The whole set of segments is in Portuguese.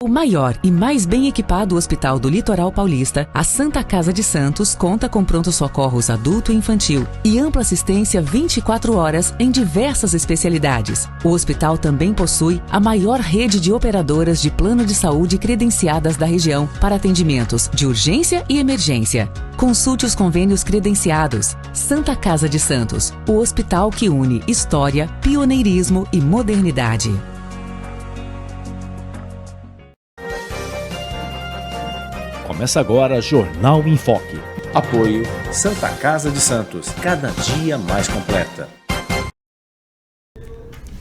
O maior e mais bem equipado hospital do Litoral Paulista, a Santa Casa de Santos conta com pronto-socorros adulto e infantil e ampla assistência 24 horas em diversas especialidades. O hospital também possui a maior rede de operadoras de plano de saúde credenciadas da região para atendimentos de urgência e emergência. Consulte os convênios credenciados. Santa Casa de Santos, o hospital que une história, pioneirismo e modernidade. Começa agora Jornal em Foque. Apoio Santa Casa de Santos, cada dia mais completa.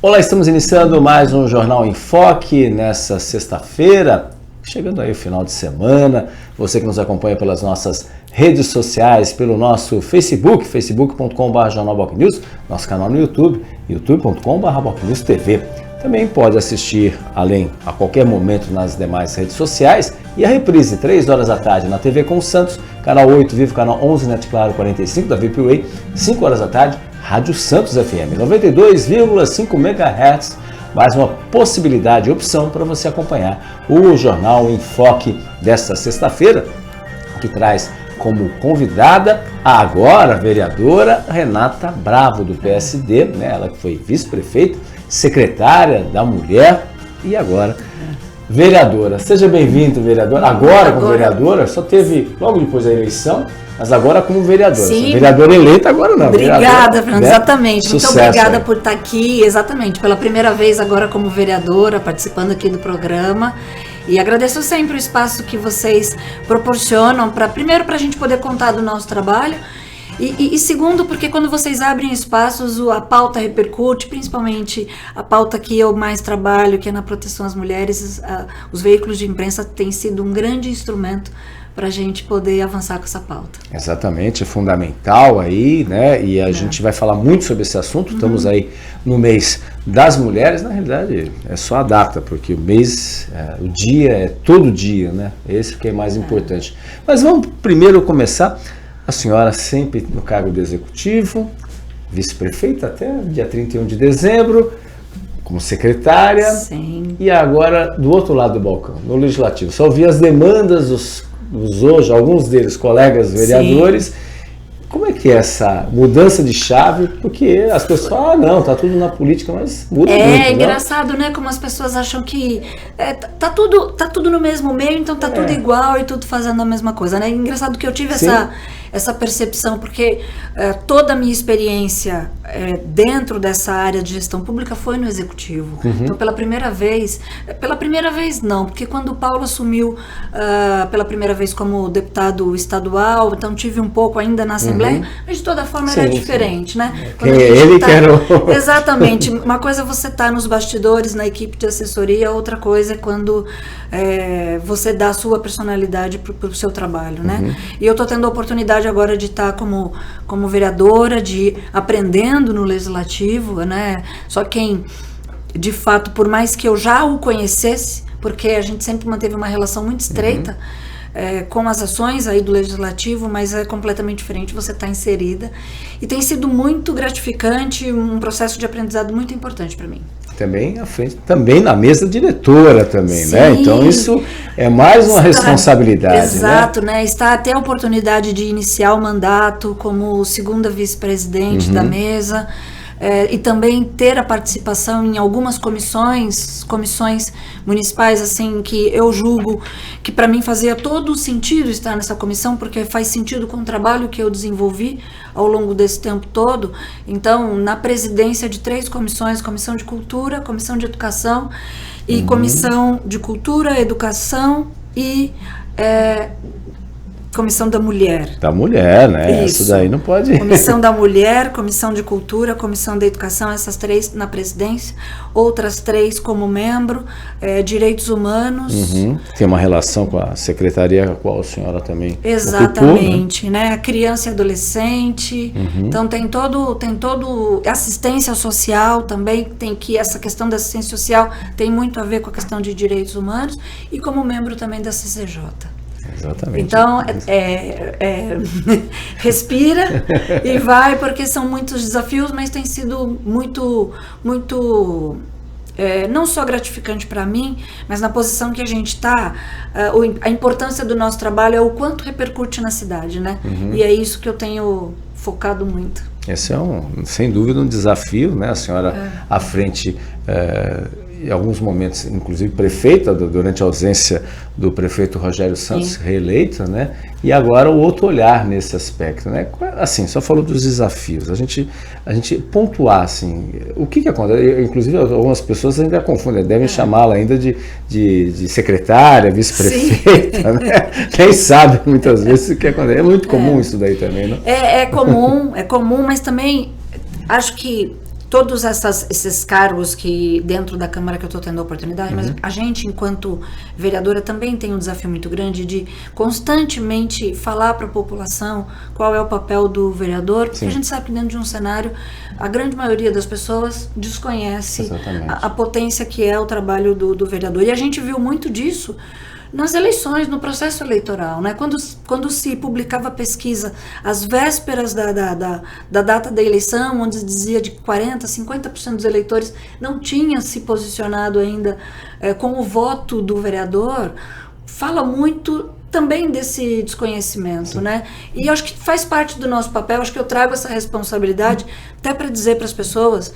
Olá, estamos iniciando mais um Jornal em Foque nessa sexta-feira, chegando aí o final de semana. Você que nos acompanha pelas nossas redes sociais, pelo nosso Facebook, facebook.com/jornalbocnews, nosso canal no YouTube, youtube.com/bocnewstv. Também pode assistir, além, a qualquer momento nas demais redes sociais. E a reprise, 3 horas da tarde, na TV com Santos, canal 8 Vivo, canal 11, Net Claro 45 da VPWay, 5 horas da tarde, Rádio Santos FM, 92,5 MHz. Mais uma possibilidade e opção para você acompanhar o Jornal em Foque desta sexta-feira, que traz como convidada a agora vereadora Renata Bravo, do PSD, né? Ela que foi vice-prefeita, secretária da Mulher e agora vereadora. Seja bem-vindo, vereadora. Agora como vereadora, só teve logo depois da eleição, mas agora como vereadora. Sim. Vereadora eleita agora não. Obrigada, Fernando, né? Exatamente. Sucesso, muito obrigada aí por estar aqui, exatamente, pela primeira vez agora como vereadora, participando aqui do programa. E agradeço sempre o espaço que vocês proporcionam, primeiro para a gente poder contar do nosso trabalho, e segundo, porque quando vocês abrem espaços, a pauta repercute, principalmente a pauta que eu mais trabalho, que é na proteção às mulheres. Os veículos de imprensa têm sido um grande instrumento para a gente poder avançar com essa pauta. Exatamente, é fundamental aí, né? E a gente vai falar muito sobre esse assunto. Estamos aí no mês das mulheres. Na realidade, é só a data, porque o mês, o dia é todo dia, né? Esse que é mais importante. Mas vamos primeiro começar. A senhora sempre no cargo do Executivo, vice-prefeita até dia 31 de dezembro, como secretária. Sim. E agora, do outro lado do balcão, no Legislativo. Só ouvi as demandas dos hoje, alguns deles, colegas vereadores. Sim. Como é que é essa mudança de chave? Porque as pessoas falam, não, tá tudo na política, mas muda muito, É engraçado, né? Como as pessoas acham que tá tudo no mesmo meio, então tá tudo igual e tudo fazendo a mesma coisa, né? É engraçado que eu tive essa percepção, porque toda a minha experiência dentro dessa área de gestão pública foi no Executivo. Então, pela primeira vez não, porque quando o Paulo assumiu pela primeira vez como deputado estadual, então tive um pouco ainda na Assembleia, mas de toda forma era diferente, né? Exatamente. Uma coisa é você estar nos bastidores, na equipe de assessoria, outra coisa é quando você dá a sua personalidade para o seu trabalho, né? E eu estou tendo a oportunidade agora de estar como vereadora, de ir aprendendo no Legislativo, né? Só quem, de fato, por mais que eu já o conhecesse, porque a gente sempre manteve uma relação muito estreita, com as ações aí do Legislativo, mas é completamente diferente você estar inserida. E tem sido muito gratificante, um processo de aprendizado muito importante para mim. Também à frente, também na mesa diretora também, né? Então isso é mais uma responsabilidade. Exato, né? Está até a oportunidade de iniciar o mandato como segunda vice-presidente da mesa. E também ter a participação em algumas comissões municipais, assim, que eu julgo que para mim fazia todo o sentido estar nessa comissão, porque faz sentido com o trabalho que eu desenvolvi ao longo desse tempo todo. Então, na presidência de 3 comissões, Comissão de Cultura, Comissão de Educação e Comissão de Cultura, Educação e Comissão da Mulher. Da Mulher, né? Isso daí não pode... Comissão da Mulher, Comissão de Cultura, Comissão da Educação, essas 3 na presidência, outras 3 como membro, Direitos Humanos. Tem uma relação com a secretaria a qual a senhora também Exatamente, ocupou, né? Criança e adolescente, então tem todo assistência social também, tem que essa questão da assistência social tem muito a ver com a questão de direitos humanos e como membro também da CCJ. Exatamente. Então, respira e vai, porque são muitos desafios, mas tem sido muito não só gratificante para mim, mas na posição que a gente está, a importância do nosso trabalho é o quanto repercute na cidade, né? E é isso que eu tenho focado muito. Esse é sem dúvida um desafio, né? A senhora à frente, em alguns momentos, inclusive prefeita, durante a ausência do prefeito Rogério Santos, reeleita, né? E agora o outro olhar nesse aspecto, né? Assim, só falou dos desafios, a gente pontuar, assim, o que acontece, inclusive algumas pessoas ainda confundem, devem chamá-la ainda de secretária, vice-prefeita, né? Quem sabe muitas vezes o que acontece, é muito comum isso daí também, não? É comum, mas também acho que todos esses cargos que dentro da Câmara que eu estou tendo a oportunidade, mas a gente, enquanto vereadora, também tem um desafio muito grande de constantemente falar para a população qual é o papel do vereador, porque a gente sabe que dentro de um cenário, a grande maioria das pessoas desconhece a potência que é o trabalho do vereador. E a gente viu muito disso nas eleições, no processo eleitoral, né? Quando se publicava pesquisa às vésperas da data da eleição, onde dizia de 40%, 50% dos eleitores não tinham se posicionado ainda com o voto do vereador, fala muito também desse desconhecimento, né? E eu acho que faz parte do nosso papel, acho que eu trago essa responsabilidade até para dizer para as pessoas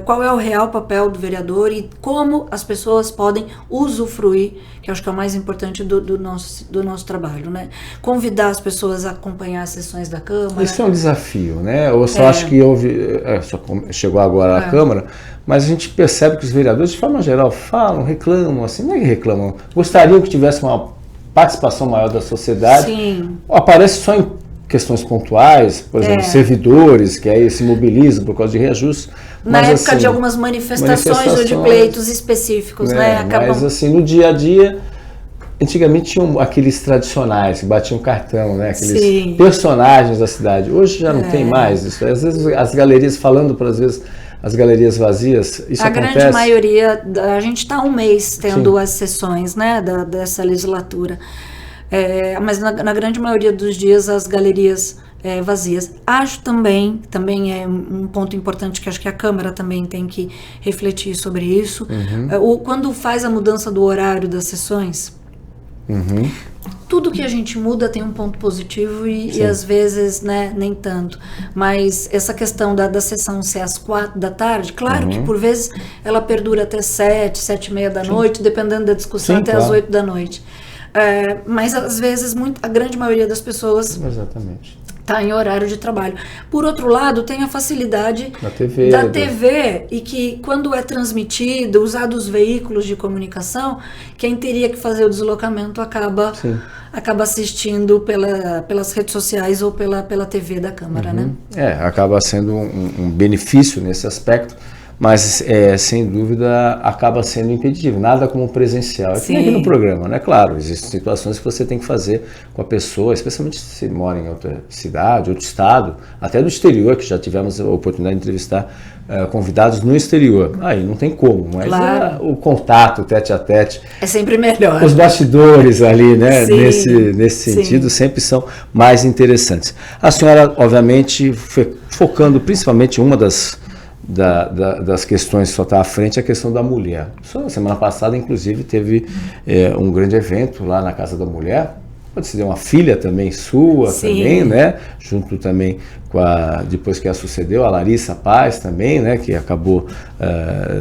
qual é o real papel do vereador e como as pessoas podem usufruir, que eu acho que é o mais importante do nosso trabalho, né? Convidar as pessoas a acompanhar as sessões da Câmara. Isso é um desafio, né? Eu só acho que chegou agora à Câmara, mas a gente percebe que os vereadores, de forma geral, falam, reclamam, assim, não é que reclamam, gostariam que tivesse uma participação maior da sociedade. Sim. Aparece só em questões pontuais, por exemplo, servidores que aí se mobilizam por causa de reajustes. Na época de algumas manifestações ou de pleitos específicos, né? Mas assim, no dia a dia, antigamente tinham aqueles tradicionais que batiam cartão, né? Aqueles personagens da cidade. Hoje já não tem mais isso. Às vezes as galerias falando para as galerias vazias, isso acontece? A grande maioria, a gente está um mês tendo as sessões, né, dessa legislatura, mas na grande maioria dos dias as galerias vazias. Acho também é um ponto importante que acho que a Câmara também tem que refletir sobre isso. Quando faz a mudança do horário das sessões, tudo que a gente muda tem um ponto positivo e às vezes, né, nem tanto. Mas essa questão da sessão ser às 4 da tarde, claro que por vezes ela perdura até 7, 7:30 da noite, dependendo da discussão, até às 8 da noite. Mas às vezes a grande maioria das pessoas está em horário de trabalho. Por outro lado, tem a facilidade da TV e que quando é transmitido, usado os veículos de comunicação, quem teria que fazer o deslocamento acaba assistindo pelas redes sociais ou pela TV da Câmara, né? Acaba sendo um benefício nesse aspecto, mas sem dúvida acaba sendo impeditivo, nada como presencial. É que nem aqui no programa, né? Claro, existem situações que você tem que fazer com a pessoa, especialmente se você mora em outra cidade, outro estado, até do exterior, que já tivemos a oportunidade de entrevistar convidados no exterior. Aí não tem como, mas o contato, o tete-a-tete. É sempre melhor. Os bastidores ali, né? Nesse sentido, sempre são mais interessantes. A senhora, obviamente, focando principalmente uma das questões que só está à frente, a questão da mulher. Só na semana passada, inclusive, teve um grande evento lá na Casa da Mulher. Pode ser uma filha também sua, também, né? Junto também depois que a sucedeu, a Larissa Paz também, né? Que acabou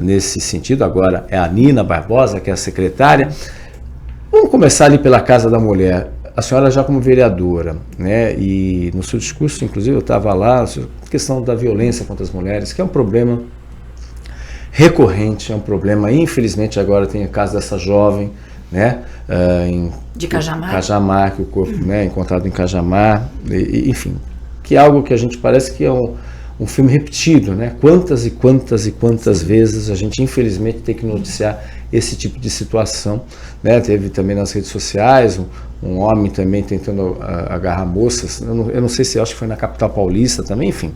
nesse sentido. Agora é a Nina Barbosa, que é a secretária. Vamos começar ali pela Casa da Mulher. A senhora já como vereadora, né? E no seu discurso, inclusive, eu estava lá, a questão da violência contra as mulheres, que é um problema recorrente, é um problema, infelizmente agora tem o caso dessa jovem, né? De Cajamar. Cajamar, que o corpo, né, encontrado em Cajamar, enfim, que é algo que a gente parece que é um filme repetido, né? Quantas e quantas e quantas vezes a gente infelizmente tem que noticiar esse tipo de situação, né? Teve também nas redes sociais um homem também tentando agarrar moças, eu não sei se acho que foi na capital paulista também, enfim,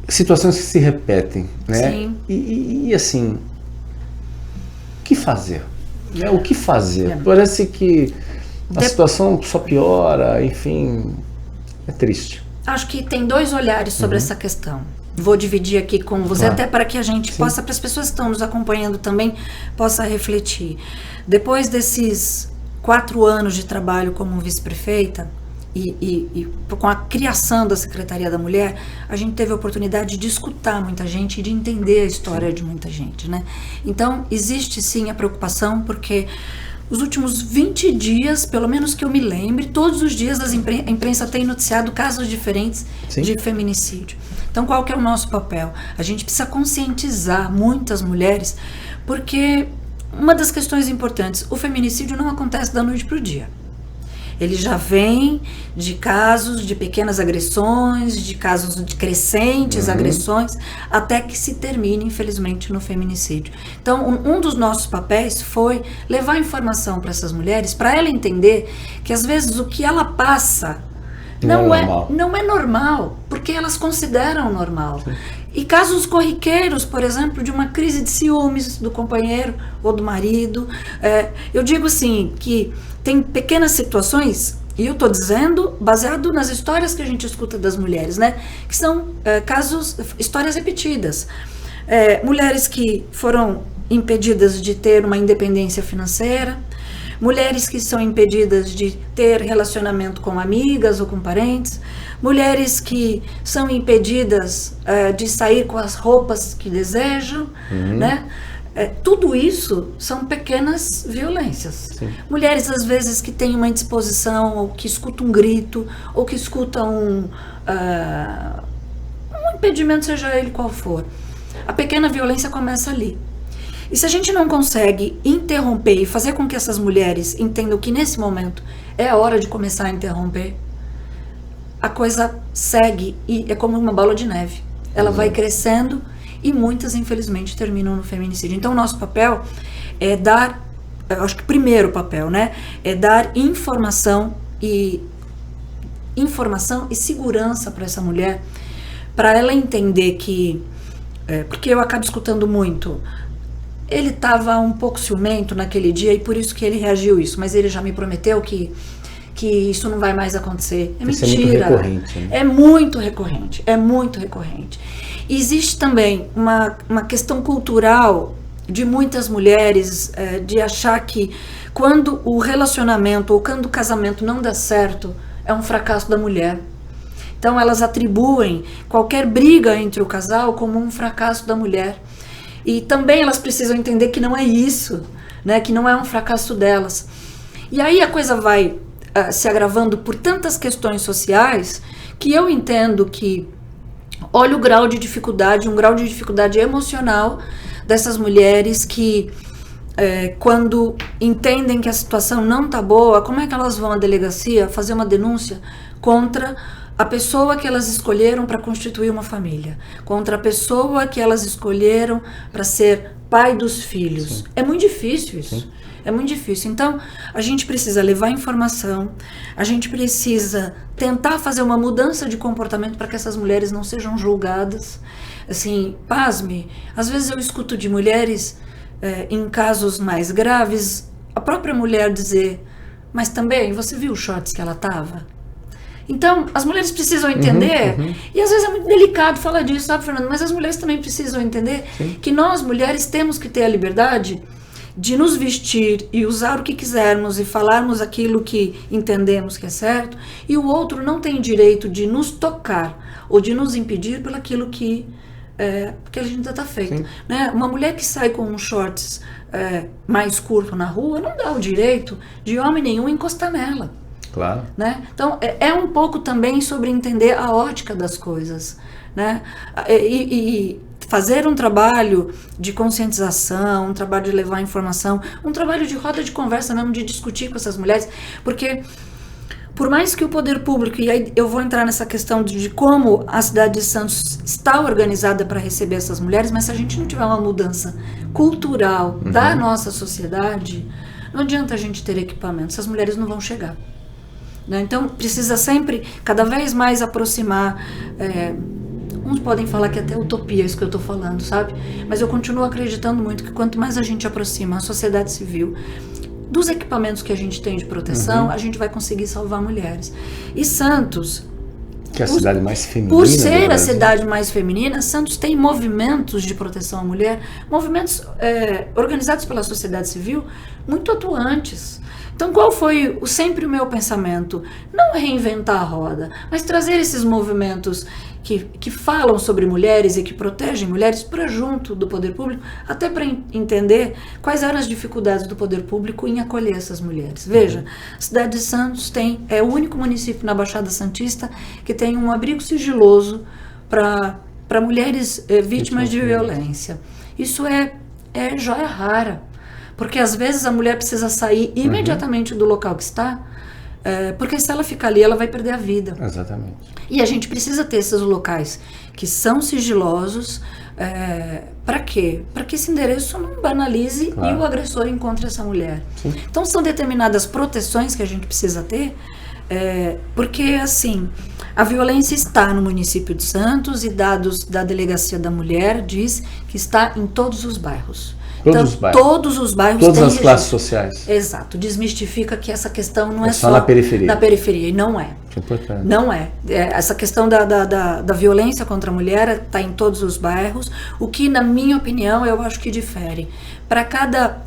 situações que se repetem, né? Sim. E assim, o que fazer? Né? O que fazer? Parece que a situação só piora, enfim, é triste. Acho que tem dois olhares sobre essa questão. vou dividir aqui com você, Claro. até para que a gente Sim. possa, para as pessoas que estão nos acompanhando também, possa refletir. Depois desses 4 anos de trabalho como vice-prefeita, e com a criação da Secretaria da Mulher, a gente teve a oportunidade de escutar muita gente e de entender a história de muita gente, né? Então, existe sim a preocupação, porque os últimos 20 dias, pelo menos que eu me lembre, todos os dias a imprensa tem noticiado casos diferentes Sim. de feminicídio. Então, qual que é o nosso papel? A gente precisa conscientizar muitas mulheres, porque uma das questões importantes, o feminicídio não acontece da noite para o dia. Ele já vem de casos de pequenas agressões, de casos de crescentes agressões, até que se termine, infelizmente, no feminicídio. Então, um dos nossos papéis foi levar informação para essas mulheres, para ela entender que, às vezes, o que ela passa não é normal, porque elas consideram normal. Sim. E casos corriqueiros, por exemplo, de uma crise de ciúmes do companheiro ou do marido. Eu digo assim, que tem pequenas situações, e eu estou dizendo baseado nas histórias que a gente escuta das mulheres, né? Que são histórias repetidas. Mulheres que foram impedidas de ter uma independência financeira, mulheres que são impedidas de ter relacionamento com amigas ou com parentes, mulheres que são impedidas de sair com as roupas que desejam, né? Tudo isso são pequenas violências. Sim. Mulheres, às vezes, que têm uma indisposição, ou que escutam um grito, ou que escutam um impedimento, seja ele qual for. A pequena violência começa ali. E se a gente não consegue interromper e fazer com que essas mulheres entendam que nesse momento é a hora de começar a interromper, a coisa segue e é como uma bola de neve. Ela vai crescendo e muitas, infelizmente, terminam no feminicídio. Então, o nosso papel é dar, eu acho que o primeiro papel, né, é dar informação e segurança para essa mulher, para ela entender que, porque eu acabo escutando muito, ele estava um pouco ciumento naquele dia e por isso que ele reagiu isso, mas ele já me prometeu que isso não vai mais acontecer. É mentira. Isso é muito recorrente, né? É muito recorrente. E existe também uma questão cultural de muitas mulheres de achar que quando o relacionamento ou quando o casamento não dá certo, é um fracasso da mulher. Então elas atribuem qualquer briga entre o casal como um fracasso da mulher. E também elas precisam entender que não é isso, né? Que não é um fracasso delas. E aí a coisa vai se agravando por tantas questões sociais que eu entendo que, olha o grau de dificuldade, um grau de dificuldade emocional dessas mulheres que, quando entendem que a situação não está boa, como é que elas vão à delegacia fazer uma denúncia contra a pessoa que elas escolheram para constituir uma família, contra a pessoa que elas escolheram para ser pai dos filhos? Sim. É muito difícil isso. Sim. É muito difícil. Então, a gente precisa levar informação, a gente precisa tentar fazer uma mudança de comportamento para que essas mulheres não sejam julgadas. Assim, pasme, às vezes eu escuto de mulheres, em casos mais graves, a própria mulher dizer, mas também, você viu os shorts que ela estava? Então, as mulheres precisam entender, e às vezes é muito delicado falar disso, sabe, Fernando? Mas as mulheres também precisam entender que nós, mulheres, temos que ter a liberdade de nos vestir e usar o que quisermos e falarmos aquilo que entendemos que é certo, e o outro não tem direito de nos tocar ou de nos impedir pelo aquilo que a gente já está feito. Né? Uma mulher que sai com uns shorts mais curto na rua não dá o direito de homem nenhum encostar nela. Claro. Né? Então, é um pouco também sobre entender a ótica das coisas. Né? E fazer um trabalho de conscientização, um trabalho de levar informação, um trabalho de roda de conversa mesmo, de discutir com essas mulheres, porque por mais que o poder público, e aí eu vou entrar nessa questão de como a cidade de Santos está organizada para receber essas mulheres, mas se a gente não tiver uma mudança cultural da nossa sociedade, não adianta a gente ter equipamento, essas mulheres não vão chegar. Né? Então precisa sempre, cada vez mais aproximar. Uns podem falar que é até utopia isso que eu estou falando, sabe? Mas eu continuo acreditando muito que quanto mais a gente aproxima a sociedade civil dos equipamentos que a gente tem de proteção, a gente vai conseguir salvar mulheres. E Santos Que é a cidade mais feminina. Por ser a cidade mais feminina, Santos tem movimentos de proteção à mulher, movimentos organizados pela sociedade civil muito atuantes. Então, qual foi sempre o meu pensamento? Não reinventar a roda, mas trazer esses movimentos que falam sobre mulheres e que protegem mulheres para junto do poder público, até para entender quais eram as dificuldades do poder público em acolher essas mulheres. Veja, a cidade de Santos é o único município na Baixada Santista que tem um abrigo sigiloso para mulheres vítimas de violência. Isso é joia rara, porque às vezes a mulher precisa sair imediatamente do local que está, porque se ela ficar ali, ela vai perder a vida. Exatamente. E a gente precisa ter esses locais que são sigilosos. Para quê? Para que esse endereço não banalize, claro, e o agressor encontre essa mulher. Sim. Então são determinadas proteções que a gente precisa ter, porque assim, a violência está no município de Santos e dados da Delegacia da Mulher diz que está em todos os bairros. Todos os bairros. Todas as classes sociais. Exato. Desmistifica que essa questão não é só na periferia. Na periferia, e não é. Que importante. Não é. Essa questão da violência contra a mulher está em todos os bairros, o que, na minha opinião, eu acho que difere. Para cada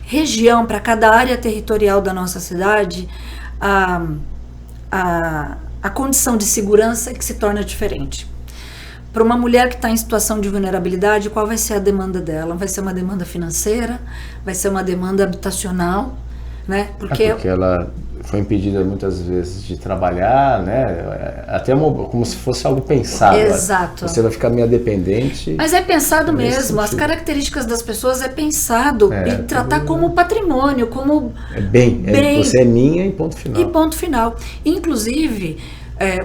região, para cada área territorial da nossa cidade, a condição de segurança é que se torna diferente. Para uma mulher que está em situação de vulnerabilidade, qual vai ser a demanda dela? Vai ser uma demanda financeira? Vai ser uma demanda habitacional? Né? Porque ela foi impedida muitas vezes de trabalhar, né? Até como se fosse algo pensado. Exato. Você vai ficar meio dependente. Mas é pensado mesmo. As características das pessoas é pensado. E tratar como patrimônio, como bem. Você é minha e ponto final. E ponto final. Inclusive,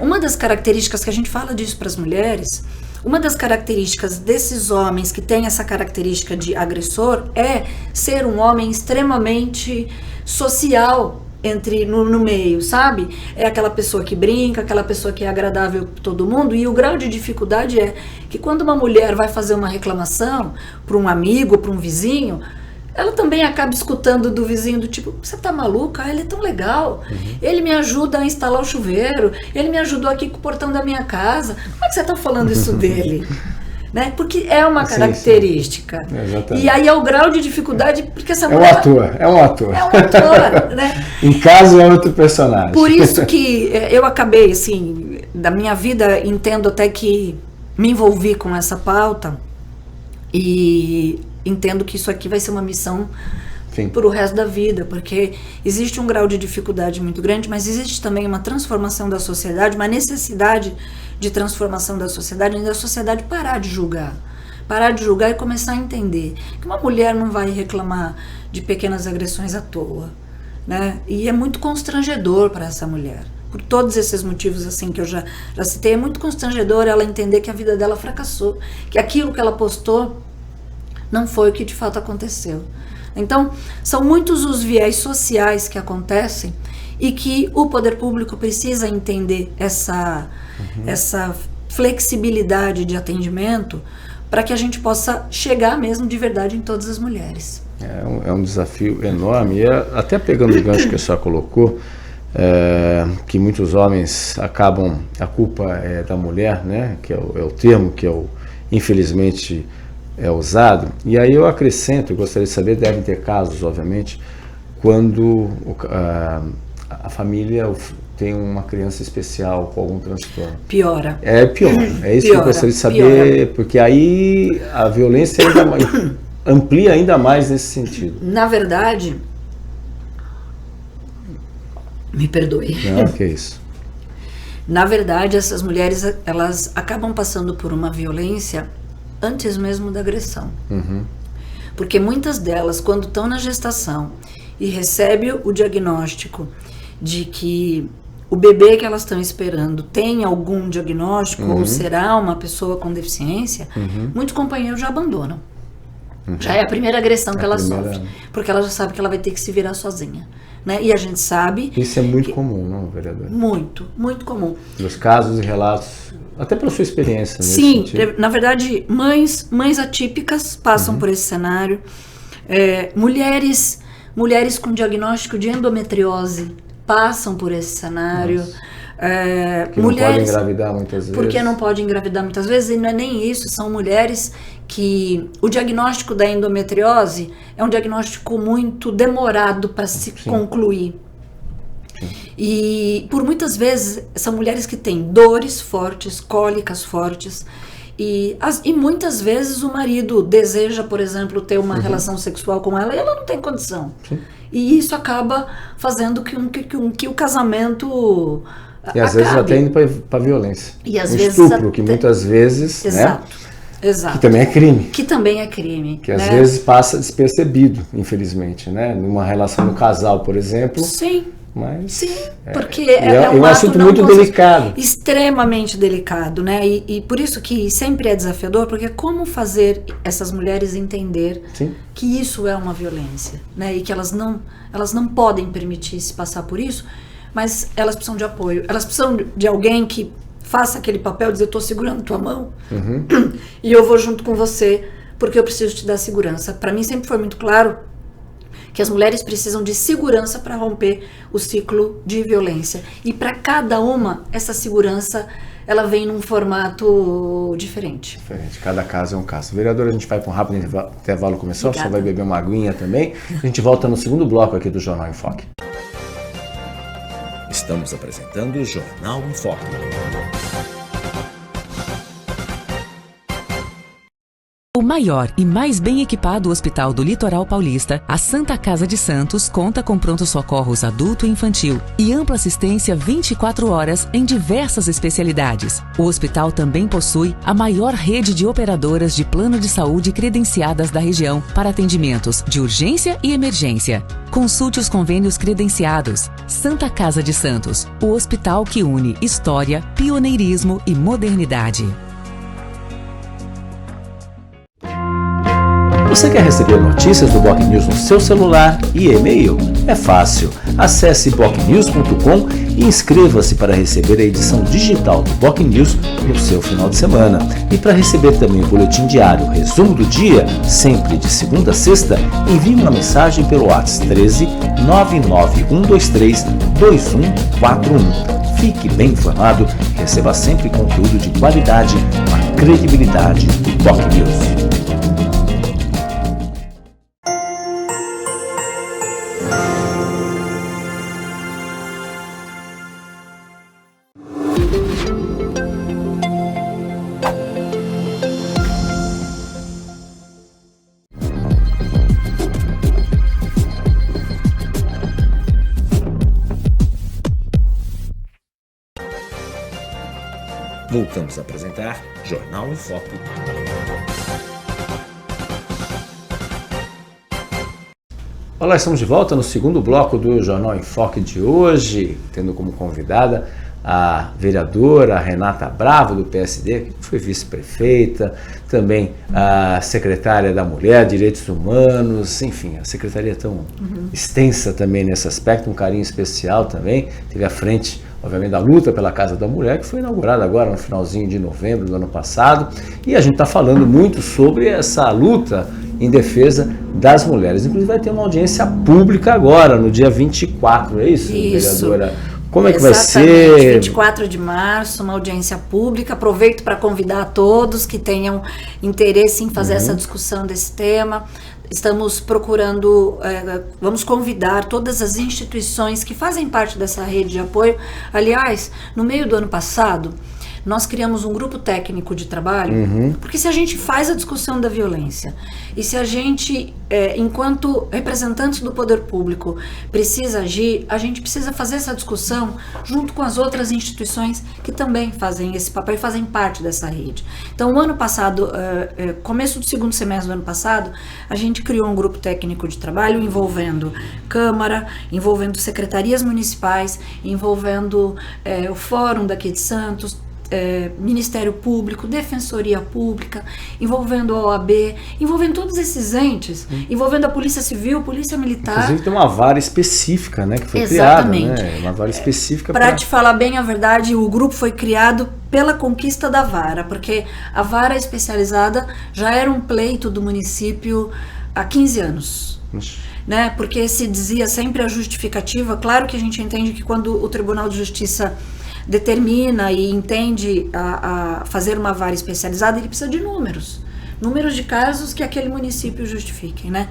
uma das características que a gente fala disso para as mulheres, uma das características desses homens que tem essa característica de agressor é ser um homem extremamente social no meio, sabe? É aquela pessoa que brinca, aquela pessoa que é agradável para todo mundo, e o grau de dificuldade é que quando uma mulher vai fazer uma reclamação para um amigo, para um vizinho, ela também acaba escutando do vizinho do tipo, você tá maluca? Ele é tão legal, ele me ajuda a instalar o chuveiro, ele me ajudou aqui com o portão da minha casa, como é que você tá falando isso dele? Né? Porque é uma característica. Sim. E aí é o grau de dificuldade, porque essa mulher... É um ator, né? Em casa é outro personagem. Por isso que eu acabei, assim, da minha vida, entendo até que me envolvi com essa pauta e entendo que isso aqui vai ser uma missão para o resto da vida, porque existe um grau de dificuldade muito grande, mas existe também uma transformação da sociedade, uma necessidade de transformação da sociedade parar de julgar e começar a entender que uma mulher não vai reclamar de pequenas agressões à toa, né? E é muito constrangedor para essa mulher. Por todos esses motivos assim que eu já citei, é muito constrangedor ela entender que a vida dela fracassou, que aquilo que ela postou não foi o que de fato aconteceu. Então, são muitos os viés sociais que acontecem e que o poder público precisa entender essa flexibilidade de atendimento para que a gente possa chegar mesmo de verdade em todas as mulheres. É um desafio enorme, e até pegando o gancho que a senhora colocou, que muitos homens acabam, a culpa é da mulher, né? Que é o termo que infelizmente é usado, e aí eu acrescento, gostaria de saber, devem ter casos, obviamente, quando a família tem uma criança especial com algum transtorno. Piora. Pior. É isso que eu gostaria de saber, porque aí a violência amplia ainda mais nesse sentido. Na verdade, me perdoe. Não, que é isso. Na verdade, essas mulheres, elas acabam passando por uma violência antes mesmo da agressão. Porque muitas delas, quando estão na gestação e recebem o diagnóstico de que o bebê que elas estão esperando tem algum diagnóstico ou será uma pessoa com deficiência, muitos companheiros já abandonam. Já é a primeira agressão que ela sofre, porque ela já sabe que ela vai ter que se virar sozinha. Né? E a gente sabe... Isso é muito comum, não, vereador? Muito, muito comum. Nos casos e relatos, até pela sua experiência. Sim, na verdade, mães atípicas passam por esse cenário. Mulheres com diagnóstico de endometriose passam por esse cenário. Que mulheres, não podem engravidar muitas vezes. Porque não pode engravidar muitas vezes, e não é nem isso, são mulheres que o diagnóstico da endometriose é um diagnóstico muito demorado para se concluir. Sim. E por muitas vezes são mulheres que têm dores fortes, cólicas fortes, e muitas vezes o marido deseja, por exemplo, ter uma relação sexual com ela e ela não tem condição. Sim. E isso acaba fazendo que o casamento... E às vezes até indo para violência. E às vezes estupro, que muitas vezes... Exato. Né, exato. Que também é crime. Que também é crime. Que às vezes passa despercebido, infelizmente, né? Numa relação no casal, por exemplo. Sim. Mas, sim, porque é um assunto muito delicado. Extremamente delicado, né? E por isso que sempre é desafiador, porque como fazer essas mulheres entender que isso é uma violência, né? E que elas não podem permitir se passar por isso, mas elas precisam de apoio. Elas precisam de alguém que faça aquele papel de dizer, eu estou segurando tua mão e eu vou junto com você, porque eu preciso te dar segurança. Para mim sempre foi muito claro que as mulheres precisam de segurança para romper o ciclo de violência. E para cada uma, essa segurança, ela vem num formato diferente. Cada caso é um caso. Vereadora, a gente vai para um rápido intervalo comercial, você vai beber uma aguinha também. A gente volta no segundo bloco aqui do Jornal em Foque. Estamos apresentando o Jornal em Foque. O maior e mais bem equipado hospital do Litoral Paulista, a Santa Casa de Santos, conta com pronto-socorros adulto e infantil e ampla assistência 24 horas em diversas especialidades. O hospital também possui a maior rede de operadoras de plano de saúde credenciadas da região para atendimentos de urgência e emergência. Consulte os convênios credenciados. Santa Casa de Santos, o hospital que une história, pioneirismo e modernidade. Você quer receber notícias do Boc News no seu celular e e-mail? É fácil. Acesse bocnews.com e inscreva-se para receber a edição digital do Boc News no seu final de semana. E para receber também o boletim diário, resumo do dia, sempre de segunda a sexta, envie uma mensagem pelo WhatsApp 13 99123 2141. Fique bem informado e receba sempre conteúdo de qualidade com a credibilidade do Boc News. Voltamos a apresentar Jornal em Foque. Olá, estamos de volta no segundo bloco do Jornal em Foque de hoje, tendo como convidada a vereadora Renata Bravo, do PSD, que foi vice-prefeita, também a secretária da Mulher, Direitos Humanos, enfim, a secretaria é tão extensa também nesse aspecto, um carinho especial também, teve à frente, obviamente, da luta pela Casa da Mulher, que foi inaugurada agora no finalzinho de novembro do ano passado, e a gente está falando muito sobre essa luta em defesa das mulheres. Inclusive vai ter uma audiência pública agora, no dia 24, é isso, vereadora? Como é que vai ser? 24 de março, uma audiência pública. Aproveito para convidar a todos que tenham interesse em fazer essa discussão desse tema. Estamos procurando, vamos convidar todas as instituições que fazem parte dessa rede de apoio. Aliás, no meio do ano passado, nós criamos um grupo técnico de trabalho, porque se a gente faz a discussão da violência e se a gente, enquanto representantes do poder público, precisa agir, a gente precisa fazer essa discussão junto com as outras instituições que também fazem esse papel e fazem parte dessa rede. Então, o ano passado, começo do segundo semestre do ano passado, a gente criou um grupo técnico de trabalho envolvendo Câmara, envolvendo secretarias municipais, envolvendo o Fórum daqui de Santos, Ministério Público, Defensoria Pública, envolvendo a OAB, envolvendo todos esses entes, envolvendo a Polícia Civil, Polícia Militar. Inclusive tem uma vara específica, né, que foi Exatamente. criada, né? Uma vara específica para te falar bem a verdade, o grupo foi criado pela conquista da vara, porque a vara especializada já era um pleito do município há 15 anos. Né? Porque se dizia sempre a justificativa, claro que a gente entende que quando o Tribunal de Justiça determina e entende a fazer uma vara especializada, ele precisa de números de casos que aquele município justifiquem, né?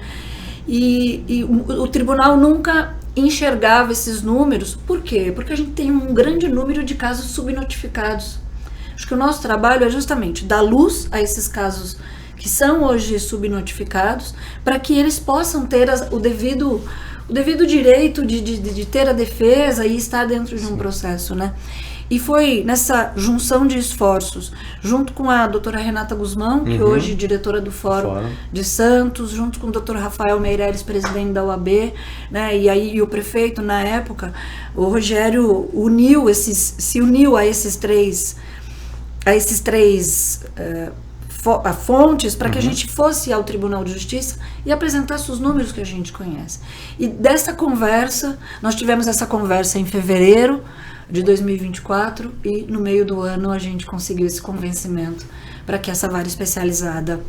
E o tribunal nunca enxergava esses números. Por quê? Porque a gente tem um grande número de casos subnotificados. Acho que o nosso trabalho é justamente dar luz a esses casos que são hoje subnotificados, para que eles possam ter o devido direito de ter a defesa e estar dentro de um processo, né? E foi nessa junção de esforços, junto com a doutora Renata Guzmão, que hoje é diretora do Fórum de Santos, junto com o doutor Rafael Meireles, presidente da UAB, né, e o prefeito na época, o Rogério se uniu a esses três fontes para que a gente fosse ao Tribunal de Justiça e apresentasse os números que a gente conhece. E dessa conversa, nós tivemos essa conversa em fevereiro de 2024 e no meio do ano a gente conseguiu esse convencimento para que essa vara especializada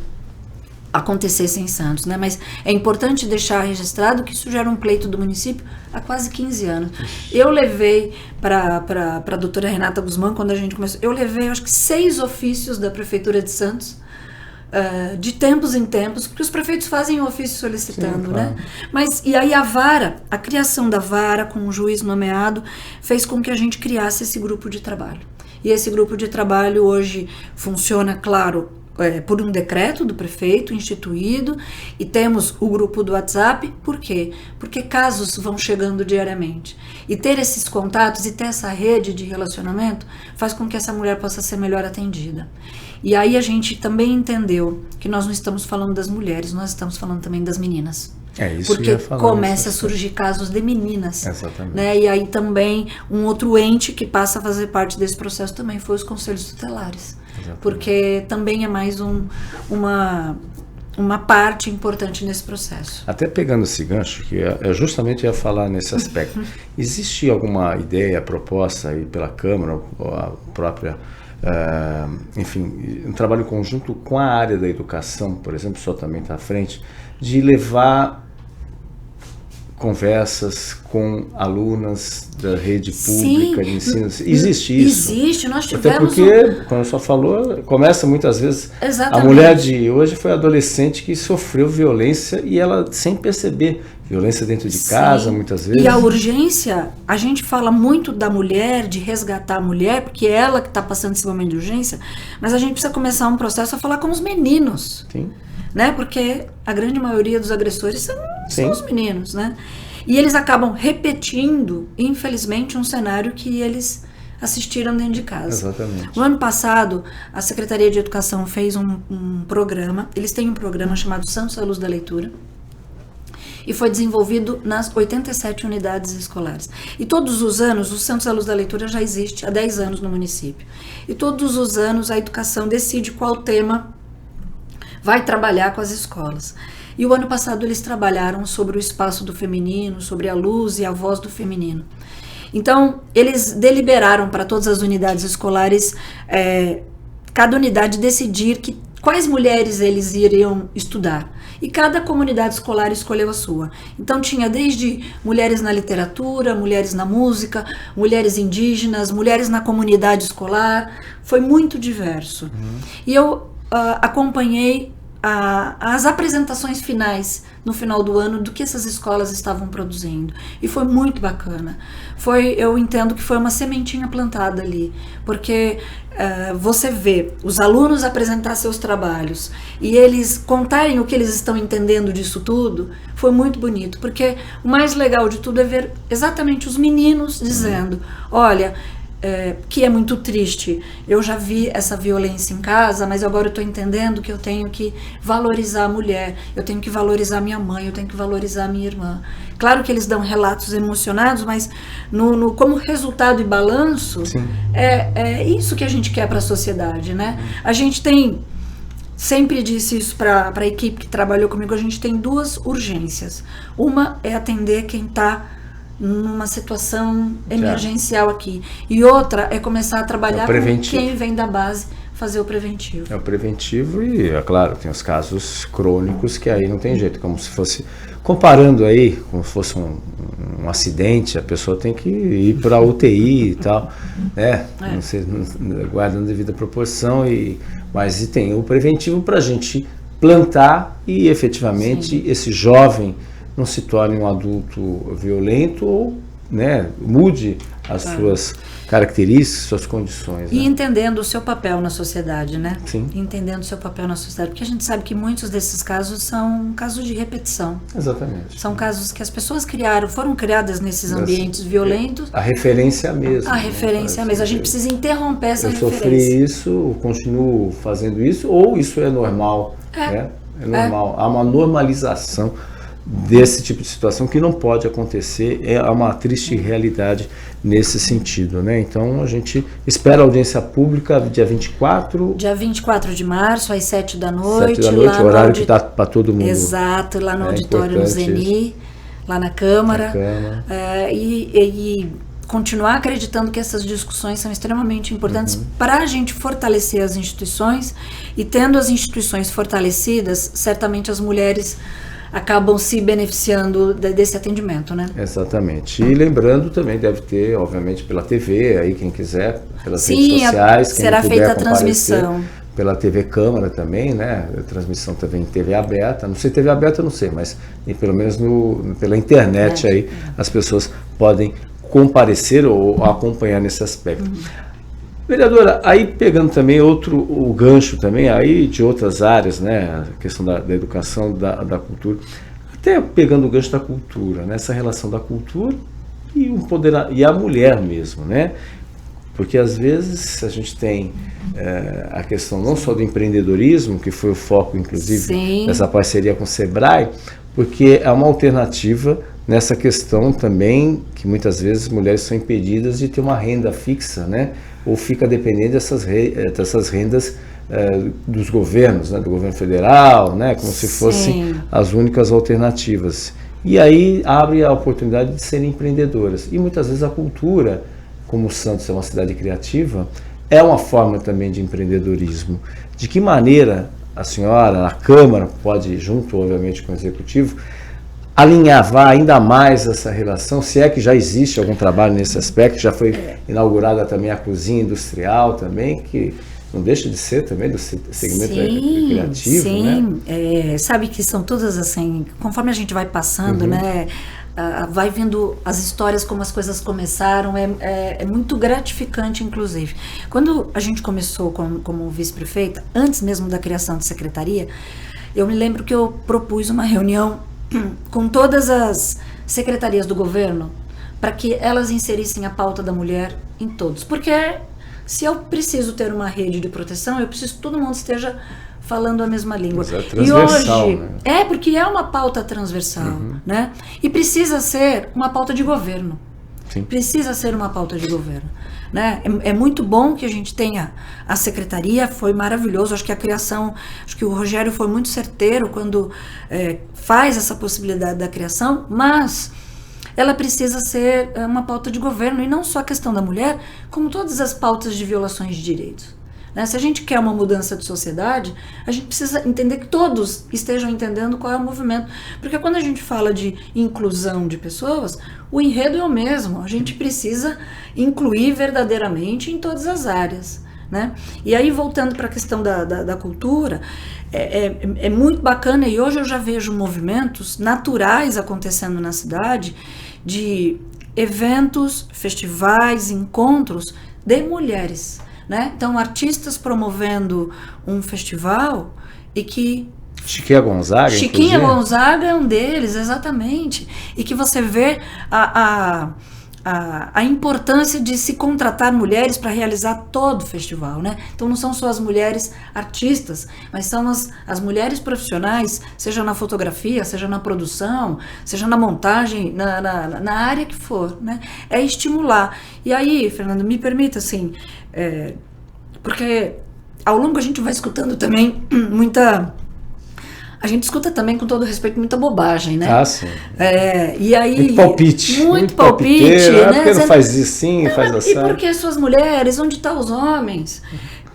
acontecesse em Santos, né? Mas é importante deixar registrado que isso já era um pleito do município há quase 15 anos. Eu levei para a doutora Renata Guzmão, quando a gente começou, eu levei acho que 6 ofícios da Prefeitura de Santos, de tempos em tempos, porque os prefeitos fazem o ofício solicitando, sim, claro, né? Mas, e aí a criação da vara com um juiz nomeado fez com que a gente criasse esse grupo de trabalho. E esse grupo de trabalho hoje funciona, claro, por um decreto do prefeito instituído, e temos o grupo do WhatsApp. Por quê? Porque casos vão chegando diariamente. E ter esses contatos e ter essa rede de relacionamento faz com que essa mulher possa ser melhor atendida. E aí a gente também entendeu que nós não estamos falando das mulheres, nós estamos falando também das meninas. Isso porque começa a surgir casos de meninas. Exatamente. Né? E aí também um outro ente que passa a fazer parte desse processo também foi os conselhos tutelares. Exatamente. Porque também é mais uma parte importante nesse processo. Até pegando esse gancho, que eu justamente ia falar nesse aspecto. Existe alguma ideia, proposta aí pela Câmara, ou a própria... enfim, um trabalho conjunto com a área da educação, por exemplo, só também está à frente, de levar conversas com alunas da rede pública, sim, de ensino. Existe isso? Existe, nós tivemos... Até porque, como a senhora falou, começa muitas vezes... Exatamente. A mulher de hoje foi adolescente que sofreu violência e ela, sem perceber, violência dentro de casa, sim, muitas vezes. E a urgência, a gente fala muito da mulher, de resgatar a mulher, porque é ela que está passando esse momento de urgência, mas a gente precisa começar um processo a falar com os meninos. Sim. Né? Porque a grande maioria dos agressores são os meninos, né? E eles acabam repetindo, infelizmente, um cenário que eles assistiram dentro de casa. Exatamente. No ano passado, a Secretaria de Educação fez um programa, eles têm um programa chamado Santos à Luz da Leitura, e foi desenvolvido nas 87 unidades escolares. E todos os anos, o Santos à Luz da Leitura já existe há 10 anos no município. E todos os anos a educação decide qual tema vai trabalhar com as escolas. E o ano passado eles trabalharam sobre o espaço do feminino, sobre a luz e a voz do feminino. Então, eles deliberaram para todas as unidades escolares, cada unidade decidir quais mulheres eles iriam estudar. E cada comunidade escolar escolheu a sua. Então tinha desde mulheres na literatura, mulheres na música, mulheres indígenas, mulheres na comunidade escolar. Foi muito diverso. E eu acompanhei as apresentações finais no final do ano do que essas escolas estavam produzindo, e foi muito bacana. Eu entendo que foi uma sementinha plantada ali, porque você vê os alunos apresentar seus trabalhos e eles contarem o que eles estão entendendo disso tudo, foi muito bonito, porque o mais legal de tudo é ver exatamente os meninos dizendo, olha, que é muito triste, eu já vi essa violência em casa, mas agora eu estou entendendo que eu tenho que valorizar a mulher, eu tenho que valorizar minha mãe, eu tenho que valorizar minha irmã. Claro que eles dão relatos emocionados, mas como resultado e balanço, é isso que a gente quer para a sociedade, né? A gente sempre disse isso para a equipe que trabalhou comigo, a gente tem 2 urgências. Uma é atender quem está numa situação emergencial aqui. E outra é começar a trabalhar com quem vem da base, fazer o preventivo. É o preventivo e, é claro, tem os casos crônicos que aí não tem jeito, como se fosse, comparando aí, como se fosse um um acidente, a pessoa tem que ir para a UTI e tal, né? Não sei, guardando a devida proporção, mas tem o preventivo para a gente plantar e efetivamente esse jovem não se torne um adulto violento ou, né, mude as suas características, suas condições. E né? entendendo o seu papel na sociedade, né? Sim. Entendendo o seu papel na sociedade, porque a gente sabe que muitos desses casos são casos de repetição. Exatamente. São casos que as pessoas foram criadas nesses ambientes violentos. A referência mesmo. A referência mesmo. A gente precisa interromper essa referência. Eu sofri isso, continuo fazendo isso, ou isso é normal, né? É normal. Há uma normalização desse tipo de situação que não pode acontecer, é uma triste realidade nesse sentido, né? Então a gente espera a audiência pública dia 24. Dia 24 de março, às 7 da noite. 7 da noite, lá horário que está para todo mundo. Exato, lá no auditório no Zeni, lá na Câmara. E continuar acreditando que essas discussões são extremamente importantes para a gente fortalecer as instituições, e tendo as instituições fortalecidas, certamente as mulheres acabam se beneficiando desse atendimento, né? Exatamente. E lembrando também, deve ter, obviamente, pela TV, aí quem quiser, pelas redes sociais, quem será puder feita a transmissão. Pela TV Câmara também, né? A transmissão também em TV aberta. Não sei TV aberta, não sei, mas pelo menos pela internet aí as pessoas podem comparecer ou acompanhar nesse aspecto. Vereadora, aí pegando também o gancho também aí de outras áreas, né, a questão da educação, da cultura, até pegando o gancho da cultura, né, essa relação da cultura e a mulher mesmo, né, porque às vezes a gente tem a questão não só do empreendedorismo, que foi o foco inclusive dessa parceria com o Sebrae, porque é uma alternativa nessa questão também que muitas vezes mulheres são impedidas de ter uma renda fixa, né? Ou fica dependendo dessas rendas dos governos, né? Do governo federal, né? Como se fossem as únicas alternativas. E aí abre a oportunidade de serem empreendedoras. E muitas vezes a cultura, como Santos é uma cidade criativa, é uma forma também de empreendedorismo. De que maneira a senhora, a Câmara, pode, junto obviamente com o Executivo, alinhavar ainda mais essa relação, se é que já existe algum trabalho nesse aspecto, já foi inaugurada também a cozinha industrial também, que não deixa de ser também do segmento criativo, né? Sabe que são todas assim, conforme a gente vai passando, né, vai vendo as histórias, como as coisas começaram, é muito gratificante, inclusive. Quando a gente começou como vice-prefeita, antes mesmo da criação de secretaria, eu me lembro que eu propus uma reunião com todas as secretarias do governo para que elas inserissem a pauta da mulher em todos. Porque se eu preciso ter uma rede de proteção, eu preciso que todo mundo esteja falando a mesma língua. Mas é transversal, e hoje, né? Porque é uma pauta transversal, né? E precisa ser uma pauta de governo. Sim. Precisa ser uma pauta de governo, né? É muito bom que a gente tenha a secretaria, foi maravilhoso, acho que a criação, acho que o Rogério foi muito certeiro quando faz essa possibilidade da criação, mas ela precisa ser uma pauta de governo, e não só a questão da mulher, como todas as pautas de violações de direitos. Né? Se a gente quer uma mudança de sociedade, a gente precisa entender que todos estejam entendendo qual é o movimento. Porque quando a gente fala de inclusão de pessoas, o enredo é o mesmo. A gente precisa incluir verdadeiramente em todas as áreas. Né? E aí, voltando para a questão da cultura, é muito bacana, e hoje eu já vejo movimentos naturais acontecendo na cidade de eventos, festivais, encontros de mulheres. Né? Então, artistas promovendo um festival e que... Chiquinha Gonzaga, Chiquinha Gonzaga é um deles, exatamente. E que você vê a importância de se contratar mulheres para realizar todo o festival, né? Então não são só as mulheres artistas, mas são as mulheres profissionais, seja na fotografia, seja na produção, seja na montagem, na área que for, né? É estimular. E aí, Fernando, me permita, assim, porque ao longo a gente vai escutando também a gente escuta também, com todo respeito, muita bobagem, né? Ah, sim. E aí, muito palpite, né? Porque não faz isso sim, faz assim. E porque suas mulheres, onde estão os homens?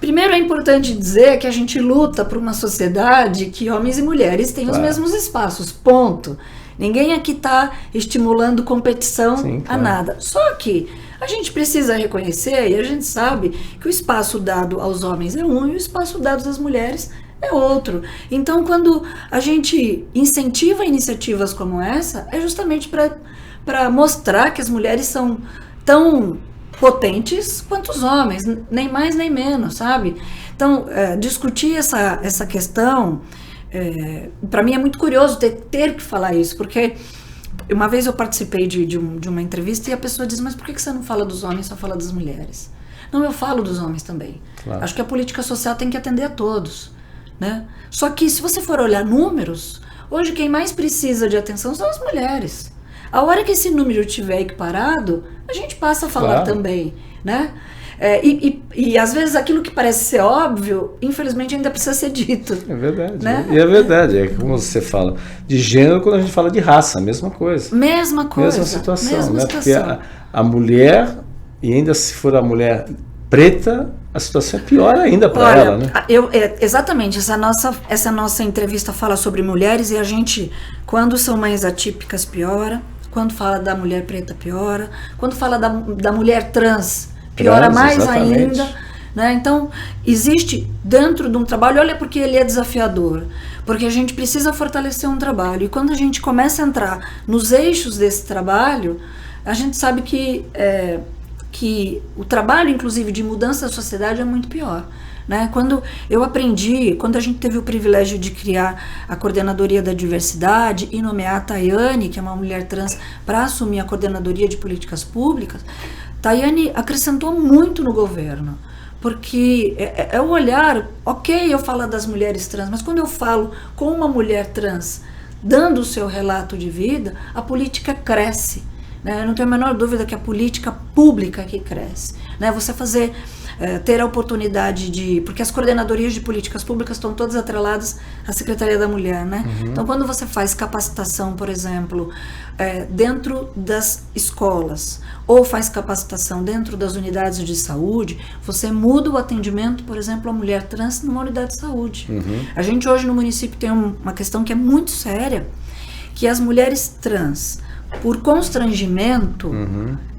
Primeiro é importante dizer que a gente luta por uma sociedade que homens e mulheres têm os mesmos espaços, ponto. Ninguém aqui está estimulando competição a nada. Só que a gente precisa reconhecer, e a gente sabe, que o espaço dado aos homens é um e o espaço dado às mulheres é outro. Então, quando a gente incentiva iniciativas como essa, é justamente para mostrar que as mulheres são tão potentes quanto os homens, nem mais nem menos, sabe? Então, discutir essa questão, para mim é muito curioso ter que falar isso, porque uma vez eu participei de uma entrevista e a pessoa diz, mas por que você não fala dos homens, só fala das mulheres? Não, eu falo dos homens também. Claro. Acho que a política social tem que atender a todos, né? Só que se você for olhar números, hoje quem mais precisa de atenção são as mulheres. A hora que esse número estiver equiparado, a gente passa a falar também, né? E às vezes aquilo que parece ser óbvio, infelizmente ainda precisa ser dito. É verdade. Né? E é verdade, é como você fala. De gênero, quando a gente fala de raça, a mesma coisa. Mesma coisa. Mesma situação, né? Porque a mulher, e ainda se for a mulher preta, a situação é pior ainda para ela, né? Exatamente, essa nossa entrevista fala sobre mulheres e a gente, quando são mães atípicas, piora. Quando fala da mulher preta, piora. Quando fala da mulher trans, piora mais exatamente. Ainda. Né? Então, existe dentro de um trabalho, olha porque ele é desafiador, porque a gente precisa fortalecer um trabalho. E quando a gente começa a entrar nos eixos desse trabalho, a gente sabe que o trabalho, inclusive, de mudança da sociedade é muito pior. Né? Quando a gente teve o privilégio de criar a Coordenadoria da Diversidade e nomear a Tayane, que é uma mulher trans, para assumir a Coordenadoria de Políticas Públicas, Tayane acrescentou muito no governo, porque é o olhar, ok, eu falo das mulheres trans, mas quando eu falo com uma mulher trans, dando o seu relato de vida, a política cresce. Né? Eu não tenho a menor dúvida que a política pública que cresce. Né? Você ter a oportunidade porque as coordenadorias de políticas públicas estão todas atreladas à Secretaria da Mulher, né? Então, quando você faz capacitação, por exemplo, dentro das escolas, ou faz capacitação dentro das unidades de saúde, você muda o atendimento, por exemplo, à mulher trans numa unidade de saúde. A gente hoje no município tem uma questão que é muito séria, que as mulheres trans, por constrangimento,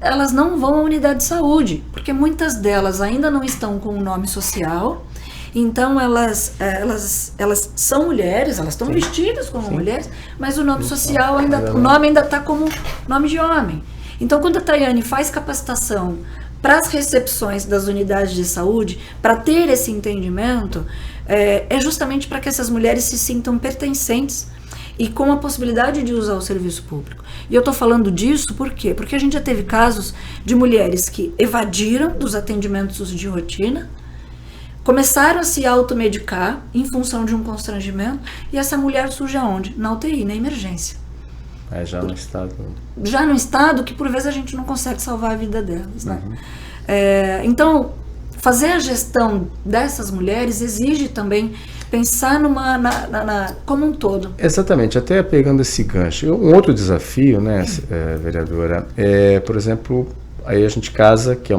elas não vão à unidade de saúde, porque muitas delas ainda não estão com o nome social, então elas são mulheres, elas estão vestidas como mulheres, mas o nome social o nome ainda está como nome de homem. Então, quando a Tayane faz capacitação para as recepções das unidades de saúde, para ter esse entendimento, é justamente para que essas mulheres se sintam pertencentes e com a possibilidade de usar o serviço público. E eu estou falando disso por quê? Porque a gente já teve casos de mulheres que evadiram dos atendimentos de rotina, começaram a se automedicar em função de um constrangimento, e essa mulher surge aonde? Na UTI, na emergência. Já no estado. Já no estado que por vezes a gente não consegue salvar a vida delas. Né? Então, fazer a gestão dessas mulheres exige também pensar como um todo. Exatamente, até pegando esse gancho. Um outro desafio, né, vereadora, por exemplo, aí a gente casa, que